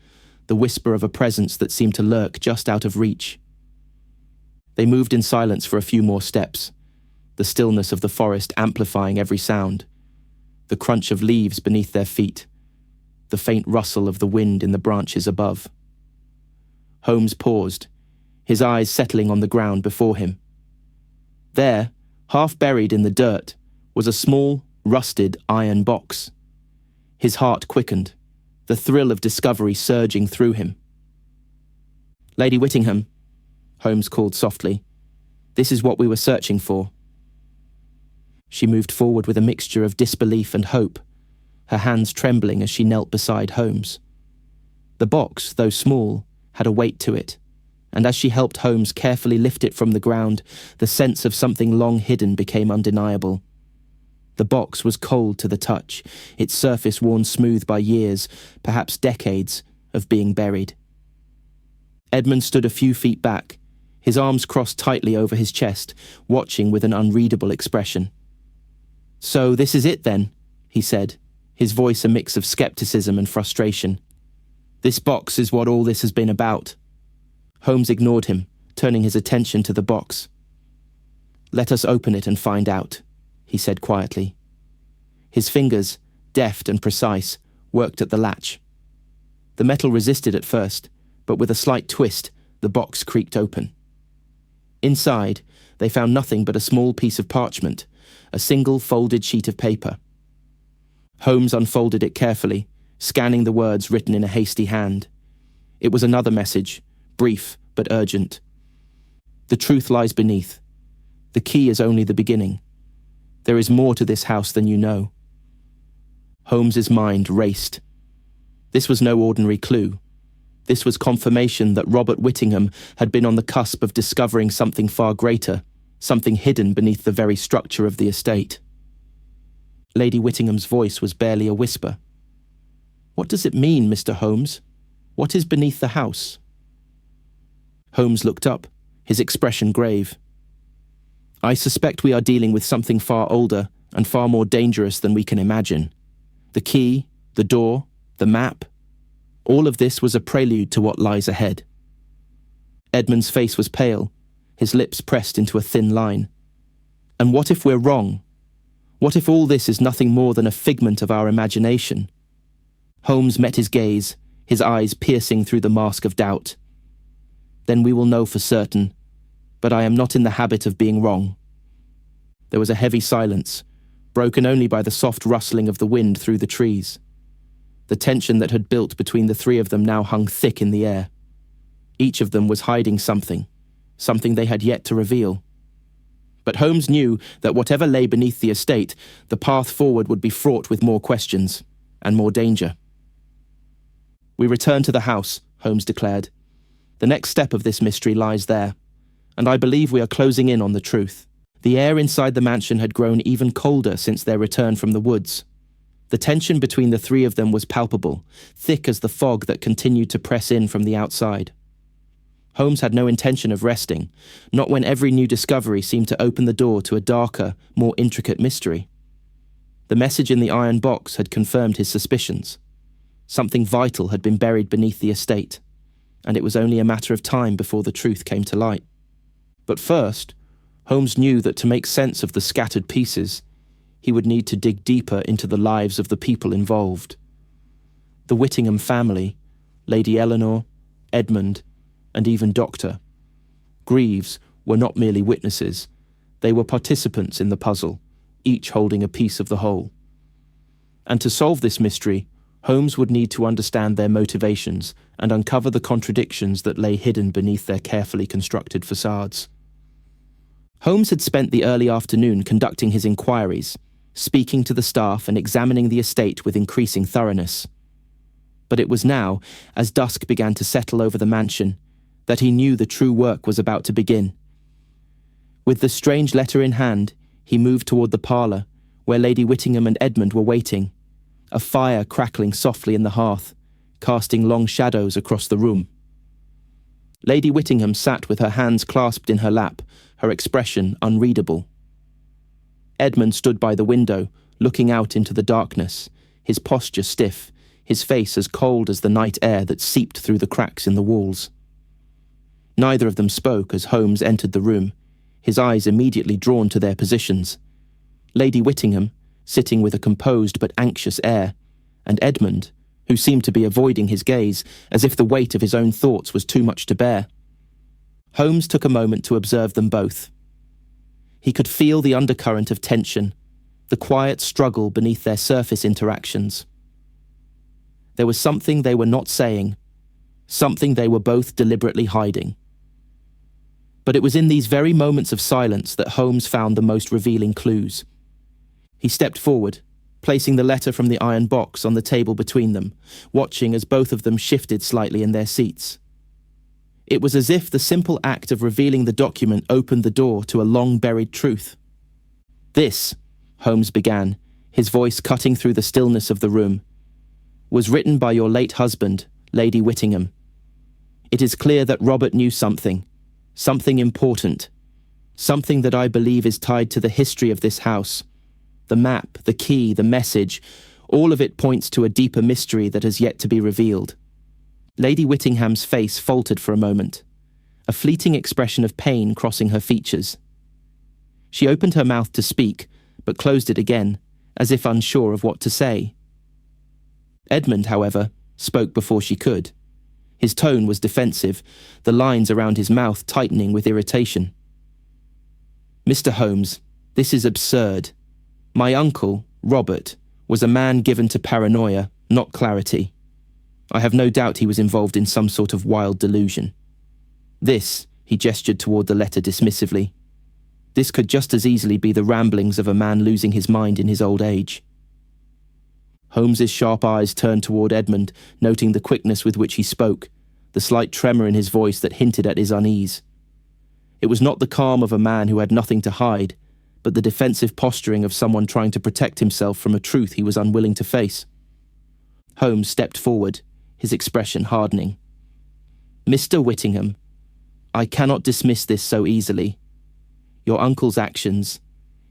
A: the whisper of a presence that seemed to lurk just out of reach. They moved in silence for a few more steps, the stillness of the forest amplifying every sound, the crunch of leaves beneath their feet, the faint rustle of the wind in the branches above. Holmes paused, his eyes settling on the ground before him. There, half buried in the dirt, was a small, rusted iron box. His heart quickened, the thrill of discovery surging through him. "Lady Whittingham," Holmes called softly, "this is what we were searching for." She moved forward with a mixture of disbelief and hope, her hands trembling as she knelt beside Holmes. The box, though small, had a weight to it, and as she helped Holmes carefully lift it from the ground, the sense of something long hidden became undeniable. The box was cold to the touch, its surface worn smooth by years, perhaps decades, of being buried. Edmund stood a few feet back, his arms crossed tightly over his chest, watching with an unreadable expression. "So this is it then," he said, his voice a mix of skepticism and frustration. "This box is what all this has been about." Holmes ignored him, turning his attention to the box. "Let us open it and find out," he said quietly. His fingers, deft and precise, worked at the latch. The metal resisted at first, but with a slight twist, the box creaked open. Inside, they found nothing but a small piece of parchment, a single folded sheet of paper. Holmes unfolded it carefully, scanning the words written in a hasty hand. It was another message, brief but urgent. "The truth lies beneath. The key is only the beginning. There is more to this house than you know." Holmes's mind raced. This was no ordinary clue. This was confirmation that Robert Whittingham had been on the cusp of discovering something far greater, something hidden beneath the very structure of the estate. Lady Whittingham's voice was barely a whisper. "What does it mean, Mr. Holmes? What is beneath the house?" Holmes looked up, his expression grave. "I suspect we are dealing with something far older and far more dangerous than we can imagine. The key, the door, the map, all of this was a prelude to what lies ahead." Edmund's face was pale, his lips pressed into a thin line. "And what if we're wrong? What if all this is nothing more than a figment of our imagination?" Holmes met his gaze, his eyes piercing through the mask of doubt. "Then we will know for certain, but I am not in the habit of being wrong." There was a heavy silence, broken only by the soft rustling of the wind through the trees. The tension that had built between the three of them now hung thick in the air. Each of them was hiding something they had yet to reveal. But Holmes knew that whatever lay beneath the estate, the path forward would be fraught with more questions and more danger. "We return to the house," Holmes declared. "The next step of this mystery lies there, and I believe we are closing in on the truth." The air inside the mansion had grown even colder since their return from the woods. The tension between the three of them was palpable, thick as the fog that continued to press in from the outside. Holmes had no intention of resting, not when every new discovery seemed to open the door to a darker, more intricate mystery. The message in the iron box had confirmed his suspicions. Something vital had been buried beneath the estate, and it was only a matter of time before the truth came to light. But first, Holmes knew that to make sense of the scattered pieces, he would need to dig deeper into the lives of the people involved. The Whittingham family, Lady Eleanor, Edmund, and even Dr. Greaves were not merely witnesses, they were participants in the puzzle, each holding a piece of the whole. And to solve this mystery, Holmes would need to understand their motivations and uncover the contradictions that lay hidden beneath their carefully constructed facades. Holmes had spent the early afternoon conducting his inquiries, speaking to the staff and examining the estate with increasing thoroughness. But it was now, as dusk began to settle over the mansion, that he knew the true work was about to begin. With the strange letter in hand, he moved toward the parlour, where Lady Whittingham and Edmund were waiting, a fire crackling softly in the hearth, casting long shadows across the room. Lady Whittingham sat with her hands clasped in her lap, her expression unreadable. Edmund stood by the window, looking out into the darkness, his posture stiff, his face as cold as the night air that seeped through the cracks in the walls. Neither of them spoke as Holmes entered the room, his eyes immediately drawn to their positions. Lady Whittingham, sitting with a composed but anxious air, and Edmund, who seemed to be avoiding his gaze, as if the weight of his own thoughts was too much to bear. Holmes took a moment to observe them both. He could feel the undercurrent of tension, the quiet struggle beneath their surface interactions. There was something they were not saying, something they were both deliberately hiding. But it was in these very moments of silence that Holmes found the most revealing clues. He stepped forward, placing the letter from the iron box on the table between them, watching as both of them shifted slightly in their seats. It was as if the simple act of revealing the document opened the door to a long-buried truth. "This," Holmes began, his voice cutting through the stillness of the room, "was written by your late husband, Lady Whittingham. It is clear that Robert knew something important, something that I believe is tied to the history of this house. The map, the key, the message, all of it points to a deeper mystery that has yet to be revealed." Lady Whittingham's face faltered for a moment, a fleeting expression of pain crossing her features. She opened her mouth to speak, but closed it again, as if unsure of what to say. Edmund, however, spoke before she could. His tone was defensive, the lines around his mouth tightening with irritation. "Mr. Holmes, this is absurd. My uncle, Robert, was a man given to paranoia, not clarity. I have no doubt he was involved in some sort of wild delusion. This," he gestured toward the letter dismissively, "this could just as easily be the ramblings of a man losing his mind in his old age." Holmes's sharp eyes turned toward Edmund, noting the quickness with which he spoke, the slight tremor in his voice that hinted at his unease. It was not the calm of a man who had nothing to hide, but the defensive posturing of someone trying to protect himself from a truth he was unwilling to face. Holmes stepped forward, his expression hardening. "Mr. Whittingham, I cannot dismiss this so easily. Your uncle's actions,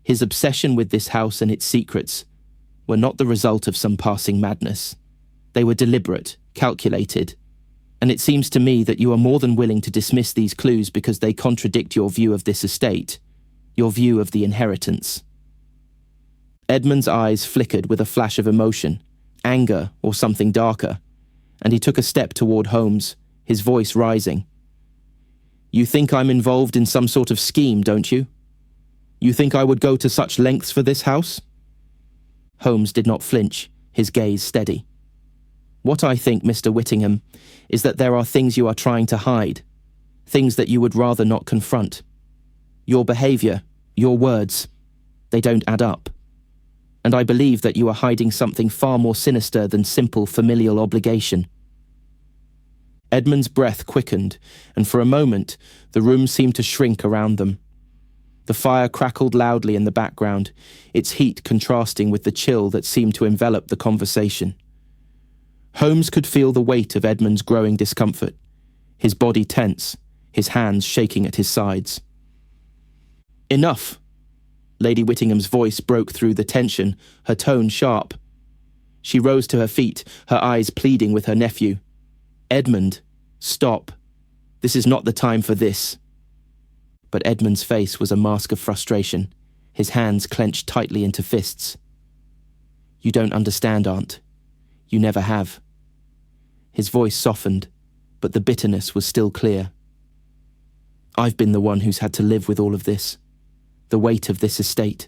A: his obsession with this house and its secrets, were not the result of some passing madness. They were deliberate, calculated, and it seems to me that you are more than willing to dismiss these clues because they contradict your view of this estate, your view of the inheritance." Edmund's eyes flickered with a flash of emotion, anger or something darker, and he took a step toward Holmes, his voice rising. "You think I'm involved in some sort of scheme, don't you? You think I would go to such lengths for this house?" Holmes did not flinch, his gaze steady. "What I think, Mr. Whittingham, is that there are things you are trying to hide, things that you would rather not confront. Your behavior, your words, they don't add up. And I believe that you are hiding something far more sinister than simple familial obligation." Edmund's breath quickened, and for a moment, the room seemed to shrink around them. The fire crackled loudly in the background, its heat contrasting with the chill that seemed to envelop the conversation. Holmes could feel the weight of Edmund's growing discomfort, his body tense, his hands shaking at his sides. "Enough!" Lady Whittingham's voice broke through the tension, her tone sharp. She rose to her feet, her eyes pleading with her nephew. "Edmund, stop. This is not the time for this." But Edmund's face was a mask of frustration, his hands clenched tightly into fists. "You don't understand, Aunt. You never have." His voice softened, but the bitterness was still clear. "I've been the one who's had to live with all of this. The weight of this estate,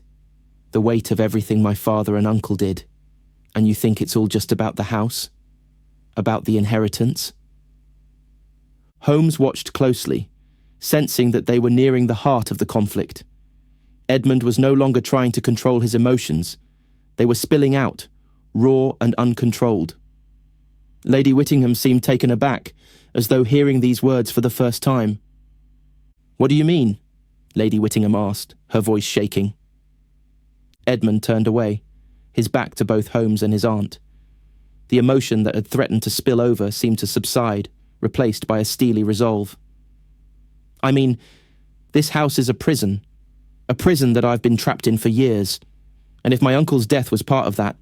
A: the weight of everything my father and uncle did, and you think it's all just about the house? About the inheritance?" Holmes watched closely, sensing that they were nearing the heart of the conflict. Edmund was no longer trying to control his emotions. They were spilling out, raw and uncontrolled. Lady Whittingham seemed taken aback, as though hearing these words for the first time. "What do you mean?" Lady Whittingham asked, her voice shaking. Edmund turned away, his back to both Holmes and his aunt. The emotion that had threatened to spill over seemed to subside, replaced by a steely resolve. "I mean, this house is a prison that I've been trapped in for years, and if my uncle's death was part of that,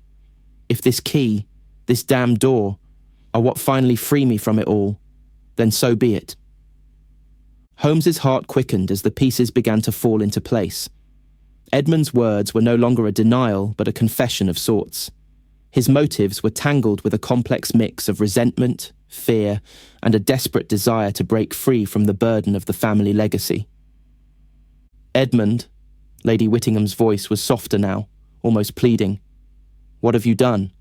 A: if this key, this damned door, are what finally free me from it all, then so be it." Holmes's heart quickened as the pieces began to fall into place. Edmund's words were no longer a denial, but a confession of sorts. His motives were tangled with a complex mix of resentment, fear, and a desperate desire to break free from the burden of the family legacy. "Edmund," Lady Whittingham's voice was softer now, almost pleading. "What have you done?"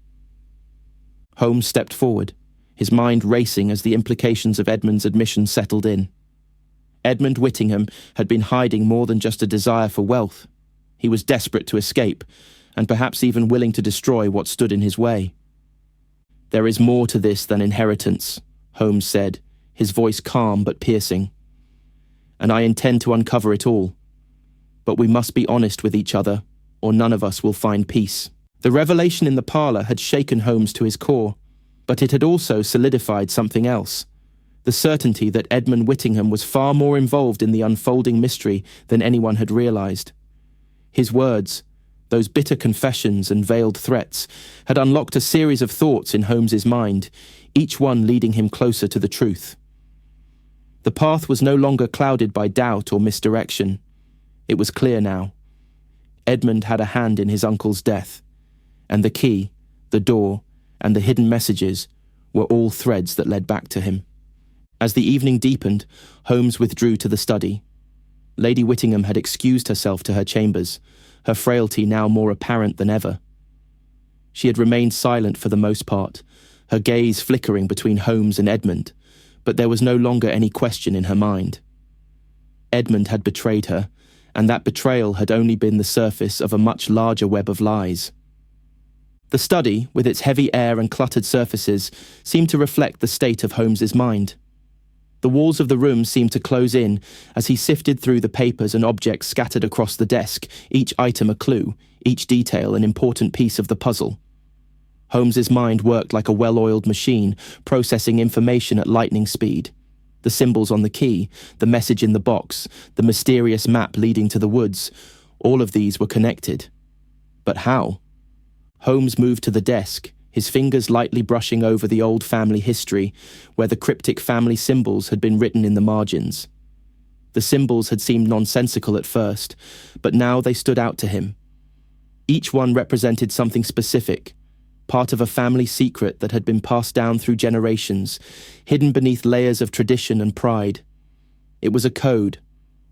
A: Holmes stepped forward, his mind racing as the implications of Edmund's admission settled in. Edmund Whittingham had been hiding more than just a desire for wealth. He was desperate to escape, and perhaps even willing to destroy what stood in his way. "There is more to this than inheritance," Holmes said, his voice calm but piercing. "And I intend to uncover it all. But we must be honest with each other, or none of us will find peace." The revelation in the parlour had shaken Holmes to his core, but it had also solidified something else: the certainty that Edmund Whittingham was far more involved in the unfolding mystery than anyone had realised. His words, those bitter confessions and veiled threats, had unlocked a series of thoughts in Holmes's mind, each one leading him closer to the truth. The path was no longer clouded by doubt or misdirection. It was clear now. Edmund had a hand in his uncle's death, and the key, the door, and the hidden messages were all threads that led back to him. As the evening deepened, Holmes withdrew to the study. Lady Whittingham had excused herself to her chambers, her frailty now more apparent than ever. She had remained silent for the most part, her gaze flickering between Holmes and Edmund, but there was no longer any question in her mind. Edmund had betrayed her, and that betrayal had only been the surface of a much larger web of lies. The study, with its heavy air and cluttered surfaces, seemed to reflect the state of Holmes's mind. The walls of the room seemed to close in as he sifted through the papers and objects scattered across the desk, each item a clue, each detail an important piece of the puzzle. Holmes's mind worked like a well-oiled machine, processing information at lightning speed. The symbols on the key, the message in the box, the mysterious map leading to the woods, all of these were connected. But how? Holmes moved to the desk, his fingers lightly brushing over the old family history, where the cryptic family symbols had been written in the margins. The symbols had seemed nonsensical at first, but now they stood out to him. Each one represented something specific, part of a family secret that had been passed down through generations, hidden beneath layers of tradition and pride. It was a code,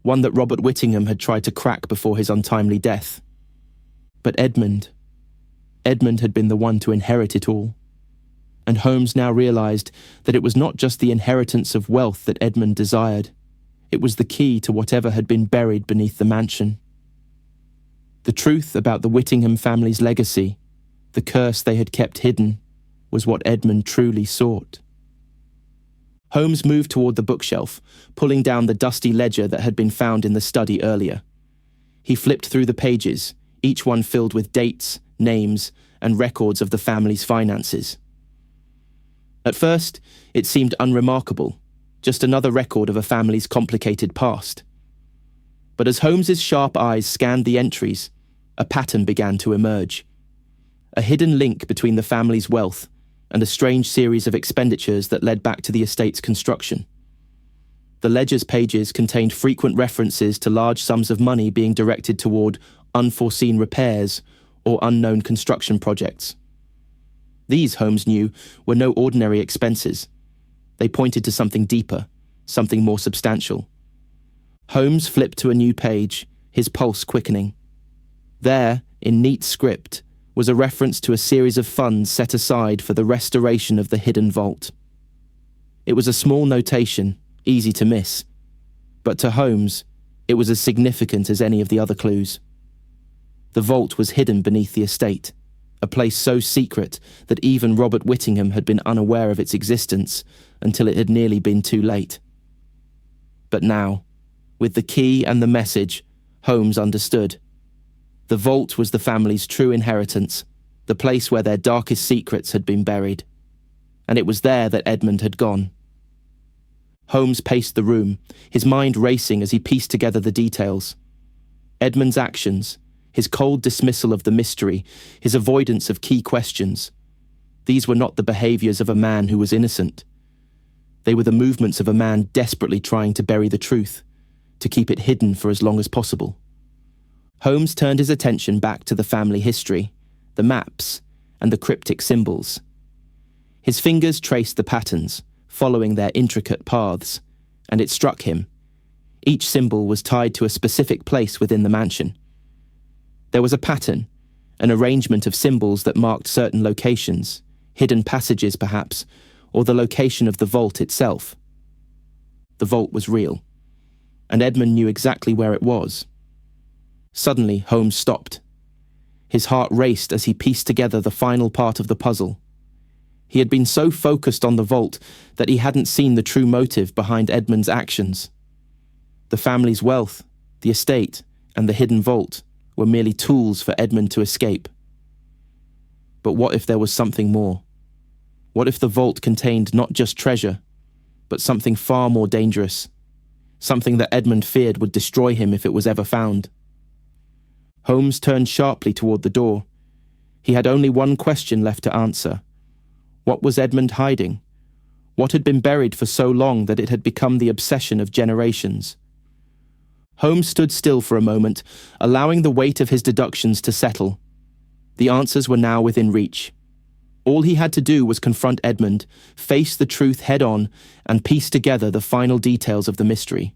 A: one that Robert Whittingham had tried to crack before his untimely death. But Edmund had been the one to inherit it all. And Holmes now realised that it was not just the inheritance of wealth that Edmund desired. It was the key to whatever had been buried beneath the mansion. The truth about the Whittingham family's legacy, the curse they had kept hidden, was what Edmund truly sought. Holmes moved toward the bookshelf, pulling down the dusty ledger that had been found in the study earlier. He flipped through the pages, each one filled with dates, names, and records of the family's finances. At first, it seemed unremarkable, just another record of a family's complicated past. But as Holmes's sharp eyes scanned the entries, a pattern began to emerge. A hidden link between the family's wealth and a strange series of expenditures that led back to the estate's construction. The ledger's pages contained frequent references to large sums of money being directed toward unforeseen repairs or unknown construction projects. These, Holmes knew, were no ordinary expenses. They pointed to something deeper, something more substantial. Holmes flipped to a new page, his pulse quickening. There, in neat script, was a reference to a series of funds set aside for the restoration of the hidden vault. It was a small notation, easy to miss, but to Holmes, it was as significant as any of the other clues. The vault was hidden beneath the estate, a place so secret that even Robert Whittingham had been unaware of its existence until it had nearly been too late. But now, with the key and the message, Holmes understood. The vault was the family's true inheritance, the place where their darkest secrets had been buried. And it was there that Edmund had gone. Holmes paced the room, his mind racing as he pieced together the details. Edmund's actions, his cold dismissal of the mystery, his avoidance of key questions. These were not the behaviours of a man who was innocent. They were the movements of a man desperately trying to bury the truth, to keep it hidden for as long as possible. Holmes turned his attention back to the family history, the maps, and the cryptic symbols. His fingers traced the patterns, following their intricate paths, and it struck him. Each symbol was tied to a specific place within the mansion. There was a pattern, an arrangement of symbols that marked certain locations, hidden passages perhaps, or the location of the vault itself. The vault was real, and Edmund knew exactly where it was. Suddenly, Holmes stopped. His heart raced as he pieced together the final part of the puzzle. He had been so focused on the vault that he hadn't seen the true motive behind Edmund's actions. The family's wealth, the estate, and the hidden vault were merely tools for Edmund to escape. But what if there was something more? What if the vault contained not just treasure, but something far more dangerous? Something that Edmund feared would destroy him if it was ever found. Holmes turned sharply toward the door. He had only one question left to answer. What was Edmund hiding? What had been buried for so long that it had become the obsession of generations? Holmes stood still for a moment, allowing the weight of his deductions to settle. The answers were now within reach. All he had to do was confront Edmund, face the truth head-on, and piece together the final details of the mystery.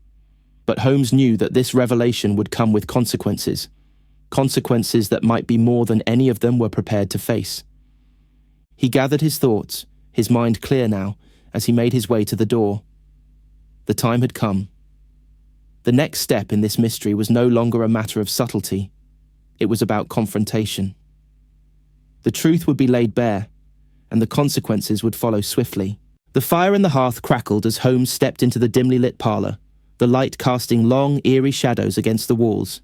A: But Holmes knew that this revelation would come with consequences. Consequences that might be more than any of them were prepared to face. He gathered his thoughts, his mind clear now, as he made his way to the door. The time had come. The next step in this mystery was no longer a matter of subtlety. It was about confrontation. The truth would be laid bare, and the consequences would follow swiftly. The fire in the hearth crackled as Holmes stepped into the dimly lit parlour, the light casting long, eerie shadows against the walls.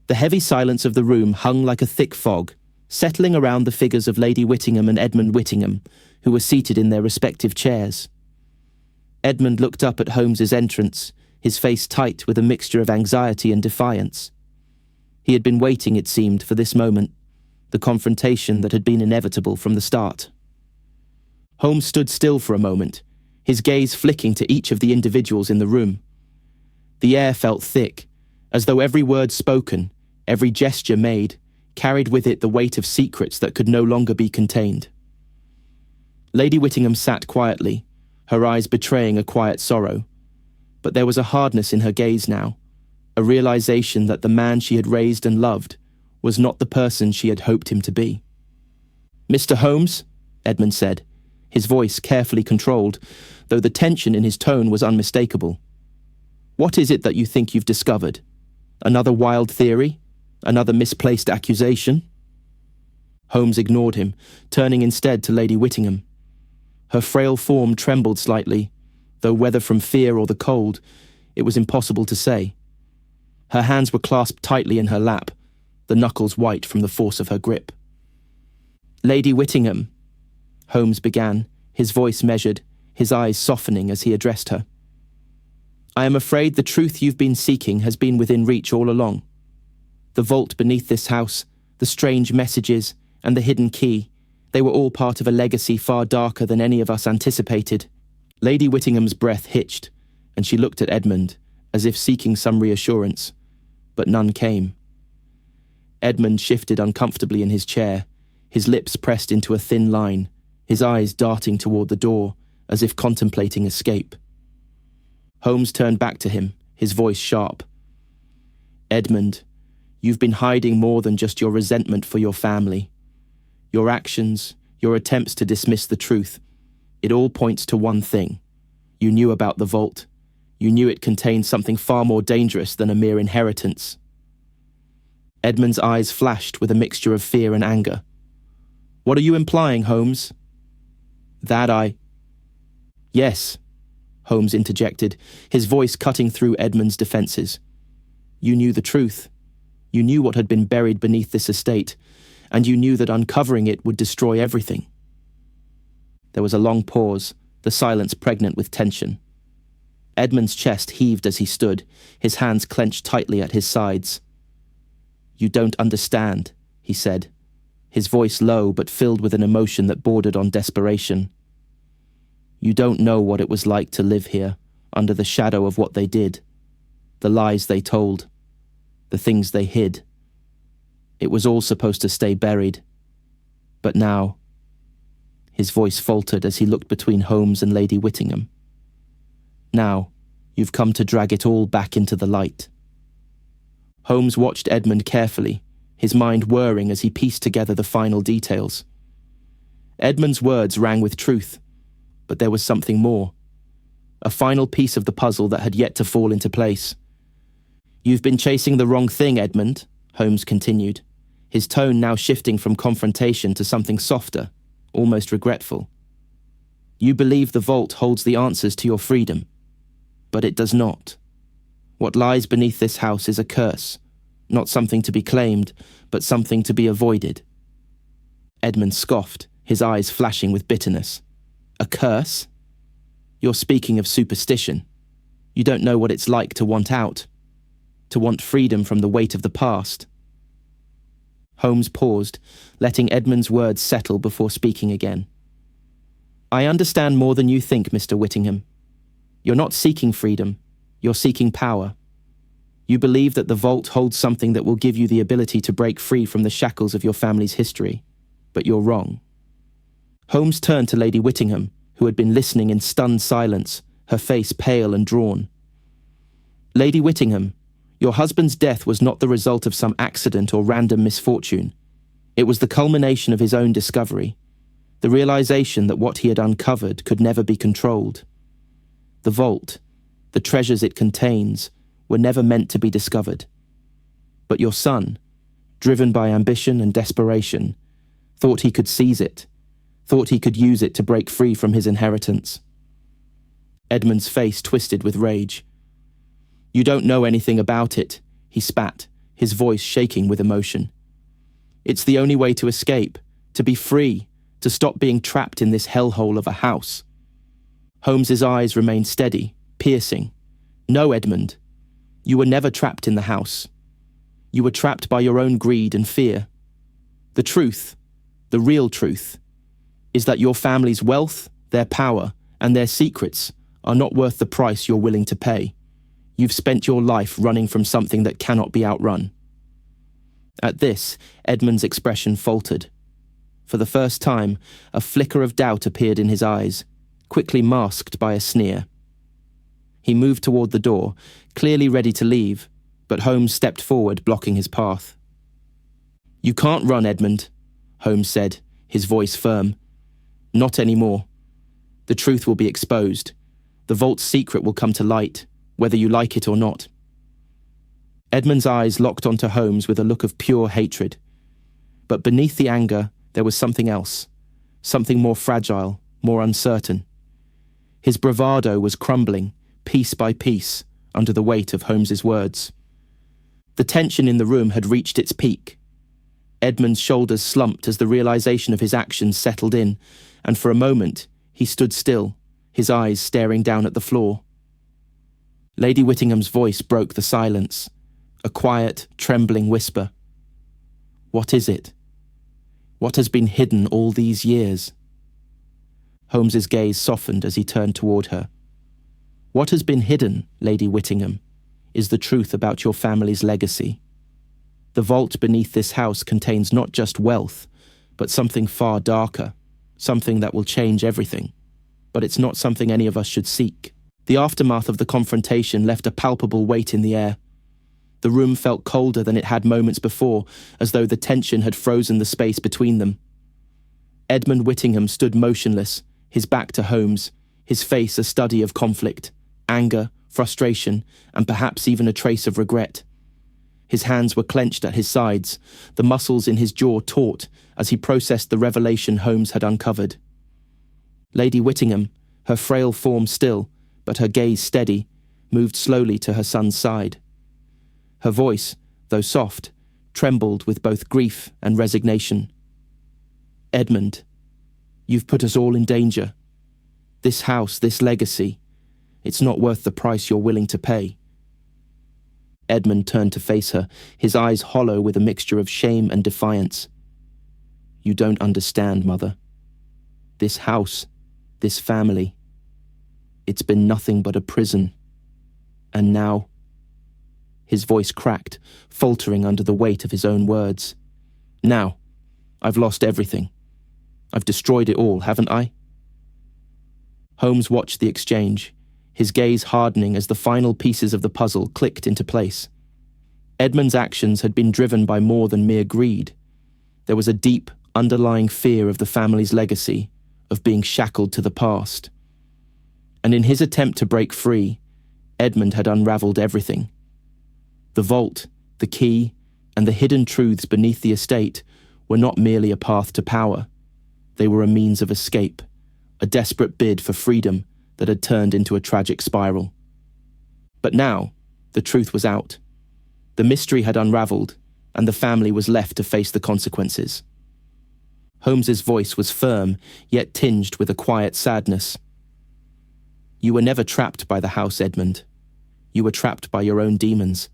A: The heavy silence of the room hung like a thick fog, settling around the figures of Lady Whittingham and Edmund Whittingham, who were seated in their respective chairs. Edmund looked up at Holmes's entrance, his face tight with a mixture of anxiety and defiance. He had been waiting, it seemed, for this moment, the confrontation that had been inevitable from the start. Holmes stood still for a moment, his gaze flicking to each of the individuals in the room. The air felt thick, as though every word spoken, every gesture made, carried with it the weight of secrets that could no longer be contained. Lady Whittingham sat quietly, her eyes betraying a quiet sorrow. But there was a hardness in her gaze now, a realization that the man she had raised and loved was not the person she had hoped him to be. "Mr. Holmes," Edmund said, his voice carefully controlled, though the tension in his tone was unmistakable. "What is it that you think you've discovered? Another wild theory? Another misplaced accusation?" Holmes ignored him, turning instead to Lady Whittingham. Her frail form trembled slightly, though whether from fear or the cold, it was impossible to say. Her hands were clasped tightly in her lap, the knuckles white from the force of her grip. "Lady Whittingham," Holmes began, his voice measured, his eyes softening as he addressed her. "I am afraid the truth you've been seeking has been within reach all along. The vault beneath this house, the strange messages, and the hidden key, they were all part of a legacy far darker than any of us anticipated." Lady Whittingham's breath hitched, and she looked at Edmund, as if seeking some reassurance, but none came. Edmund shifted uncomfortably in his chair, his lips pressed into a thin line, his eyes darting toward the door, as if contemplating escape. Holmes turned back to him, his voice sharp. "Edmund, you've been hiding more than just your resentment for your family. Your actions, your attempts to dismiss the truth, it all points to one thing. You knew about the vault. You knew it contained something far more dangerous than a mere inheritance." Edmund's eyes flashed with a mixture of fear and anger. "What are you implying, Holmes?" "Yes," Holmes interjected, his voice cutting through Edmund's defences. "You knew the truth. You knew what had been buried beneath this estate, and you knew that uncovering it would destroy everything." There was a long pause, the silence pregnant with tension. Edmund's chest heaved as he stood, his hands clenched tightly at his sides. "You don't understand," he said, his voice low but filled with an emotion that bordered on desperation. "You don't know what it was like to live here, under the shadow of what they did, the lies they told, the things they hid. It was all supposed to stay buried. But now..." His voice faltered as he looked between Holmes and Lady Whittingham. "Now, you've come to drag it all back into the light." Holmes watched Edmund carefully, his mind whirring as he pieced together the final details. Edmund's words rang with truth, but there was something more. A final piece of the puzzle that had yet to fall into place. "You've been chasing the wrong thing, Edmund," Holmes continued, his tone now shifting from confrontation to something softer, almost regretful. You believe the vault holds the answers to your freedom, but it does not. What lies beneath this house is a curse, not something to be claimed, but something to be avoided. Edmund scoffed, his eyes flashing with bitterness. A curse? You're speaking of superstition. You don't know what it's like to want out, to want freedom from the weight of the past. Holmes paused, letting Edmund's words settle before speaking again. I understand more than you think, Mr. Whittingham. You're not seeking freedom, you're seeking power. You believe that the vault holds something that will give you the ability to break free from the shackles of your family's history, but you're wrong. Holmes turned to Lady Whittingham, who had been listening in stunned silence, her face pale and drawn. Lady Whittingham, your husband's death was not the result of some accident or random misfortune. It was the culmination of his own discovery, the realization that what he had uncovered could never be controlled. The vault, the treasures it contains, were never meant to be discovered. But your son, driven by ambition and desperation, thought he could seize it, thought he could use it to break free from his inheritance. Edmund's face twisted with rage. You don't know anything about it, he spat, his voice shaking with emotion. It's the only way to escape, to be free, to stop being trapped in this hellhole of a house. Holmes's eyes remained steady, piercing. No, Edmund. You were never trapped in the house. You were trapped by your own greed and fear. The truth, the real truth, is that your family's wealth, their power, and their secrets are not worth the price you're willing to pay. You've spent your life running from something that cannot be outrun. At this, Edmund's expression faltered. For the first time, a flicker of doubt appeared in his eyes, quickly masked by a sneer. He moved toward the door, clearly ready to leave, but Holmes stepped forward, blocking his path. You can't run, Edmund, Holmes said, his voice firm. Not anymore. The truth will be exposed. The vault's secret will come to light, whether you like it or not. Edmund's eyes locked onto Holmes with a look of pure hatred. But beneath the anger, there was something else, something more fragile, more uncertain. His bravado was crumbling, piece by piece, under the weight of Holmes's words. The tension in the room had reached its peak. Edmund's shoulders slumped as the realization of his actions settled in, and for a moment he stood still, his eyes staring down at the floor. Lady Whittingham's voice broke the silence, a quiet, trembling whisper. What is it? What has been hidden all these years? Holmes's gaze softened as he turned toward her. What has been hidden, Lady Whittingham, is the truth about your family's legacy. The vault beneath this house contains not just wealth, but something far darker, something that will change everything. But it's not something any of us should seek. The aftermath of the confrontation left a palpable weight in the air. The room felt colder than it had moments before, as though the tension had frozen the space between them. Edmund Whittingham stood motionless, his back to Holmes, his face a study of conflict, anger, frustration, and perhaps even a trace of regret. His hands were clenched at his sides, the muscles in his jaw taut as he processed the revelation Holmes had uncovered. Lady Whittingham, her frail form still, but her gaze steady, moved slowly to her son's side. Her voice, though soft, trembled with both grief and resignation. Edmund, you've put us all in danger. This house, this legacy, it's not worth the price you're willing to pay. Edmund turned to face her, his eyes hollow with a mixture of shame and defiance. You don't understand, Mother. This house, this family, it's been nothing but a prison. And now... His voice cracked, faltering under the weight of his own words. Now, I've lost everything. I've destroyed it all, haven't I? Holmes watched the exchange, his gaze hardening as the final pieces of the puzzle clicked into place. Edmund's actions had been driven by more than mere greed. There was a deep, underlying fear of the family's legacy, of being shackled to the past. And in his attempt to break free, Edmund had unraveled everything. The vault, the key, And the hidden truths beneath the estate were not merely a path to power. They were a means of escape, a desperate bid for freedom that had turned into a tragic spiral. But now, the truth was out. The mystery had unraveled, and the family was left to face the consequences. Holmes's voice was firm, yet tinged with a quiet sadness. You were never trapped by the house, Edmund. You were trapped by your own demons.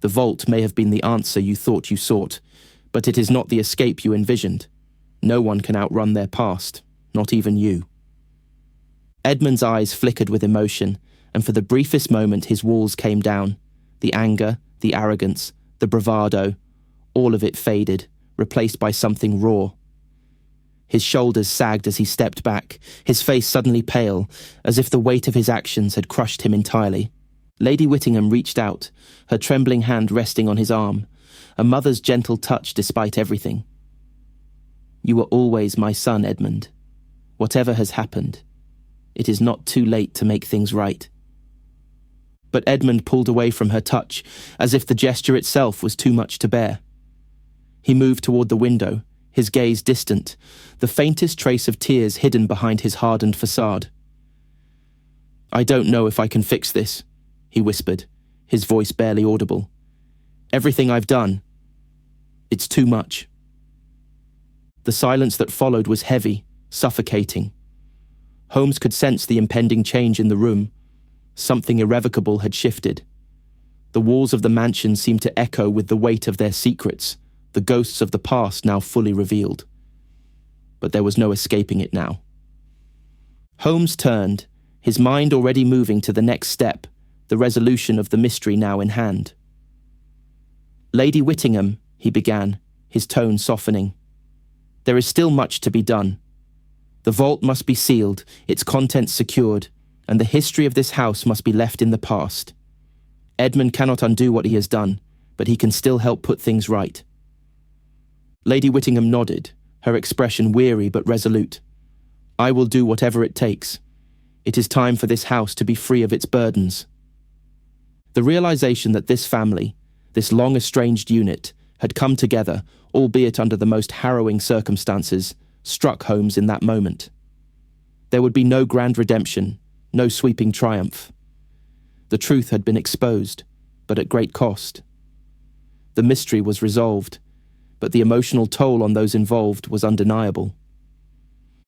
A: The vault may have been the answer you thought you sought, but it is not the escape you envisioned. No one can outrun their past, not even you. Edmund's eyes flickered with emotion, and for the briefest moment his walls came down. The anger, the arrogance, the bravado, all of it faded, replaced by something raw. His shoulders sagged as he stepped back, his face suddenly pale, as if the weight of his actions had crushed him entirely. Lady Whittingham reached out, her trembling hand resting on his arm, a mother's gentle touch despite everything. You were always my son, Edmund. Whatever has happened, it is not too late to make things right. But Edmund pulled away from her touch, as if the gesture itself was too much to bear. He moved toward the window, his gaze distant, the faintest trace of tears hidden behind his hardened facade. I don't know if I can fix this, he whispered, his voice barely audible. Everything I've done, it's too much. The silence that followed was heavy, suffocating. Holmes could sense the impending change in the room. Something irrevocable had shifted. The walls of the mansion seemed to echo with the weight of their secrets, the ghosts of the past now fully revealed. But there was no escaping it now. Holmes turned, his mind already moving to the next step, the resolution of the mystery now in hand. Lady Whittingham, he began, his tone softening. There is still much to be done. The vault must be sealed, its contents secured, and the history of this house must be left in the past. Edmund cannot undo what he has done, but he can still help put things right. Lady Whittingham nodded, her expression weary but resolute. I will do whatever it takes. It is time for this house to be free of its burdens. The realization that this family, this long-estranged unit, had come together, albeit under the most harrowing circumstances, struck Holmes in that moment. There would be no grand redemption, no sweeping triumph. The truth had been exposed, but at great cost. The mystery was resolved, but the emotional toll on those involved was undeniable.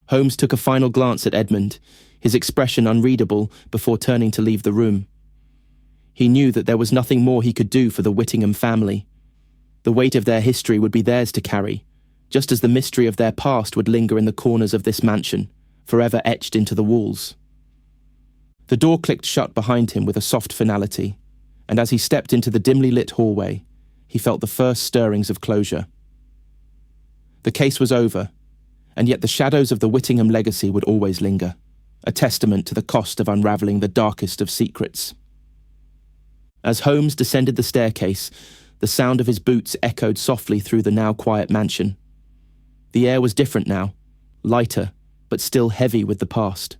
A: Holmes took a final glance at Edmund, his expression unreadable, before turning to leave the room. He knew that there was nothing more he could do for the Whittingham family. The weight of their history would be theirs to carry, just as the mystery of their past would linger in the corners of this mansion, forever etched into the walls. The door clicked shut behind him with a soft finality, and as he stepped into the dimly lit hallway, he felt the first stirrings of closure. The case was over, and yet the shadows of the Whittingham legacy would always linger, a testament to the cost of unravelling the darkest of secrets. As Holmes descended the staircase, the sound of his boots echoed softly through the now quiet mansion. The air was different now, lighter, but still heavy with the past.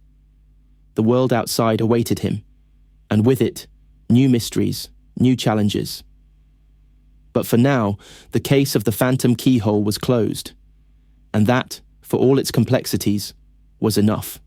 A: The world outside awaited him, and with it, new mysteries, new challenges. But for now, the case of the phantom keyhole was closed, and that, for all its complexities, was enough.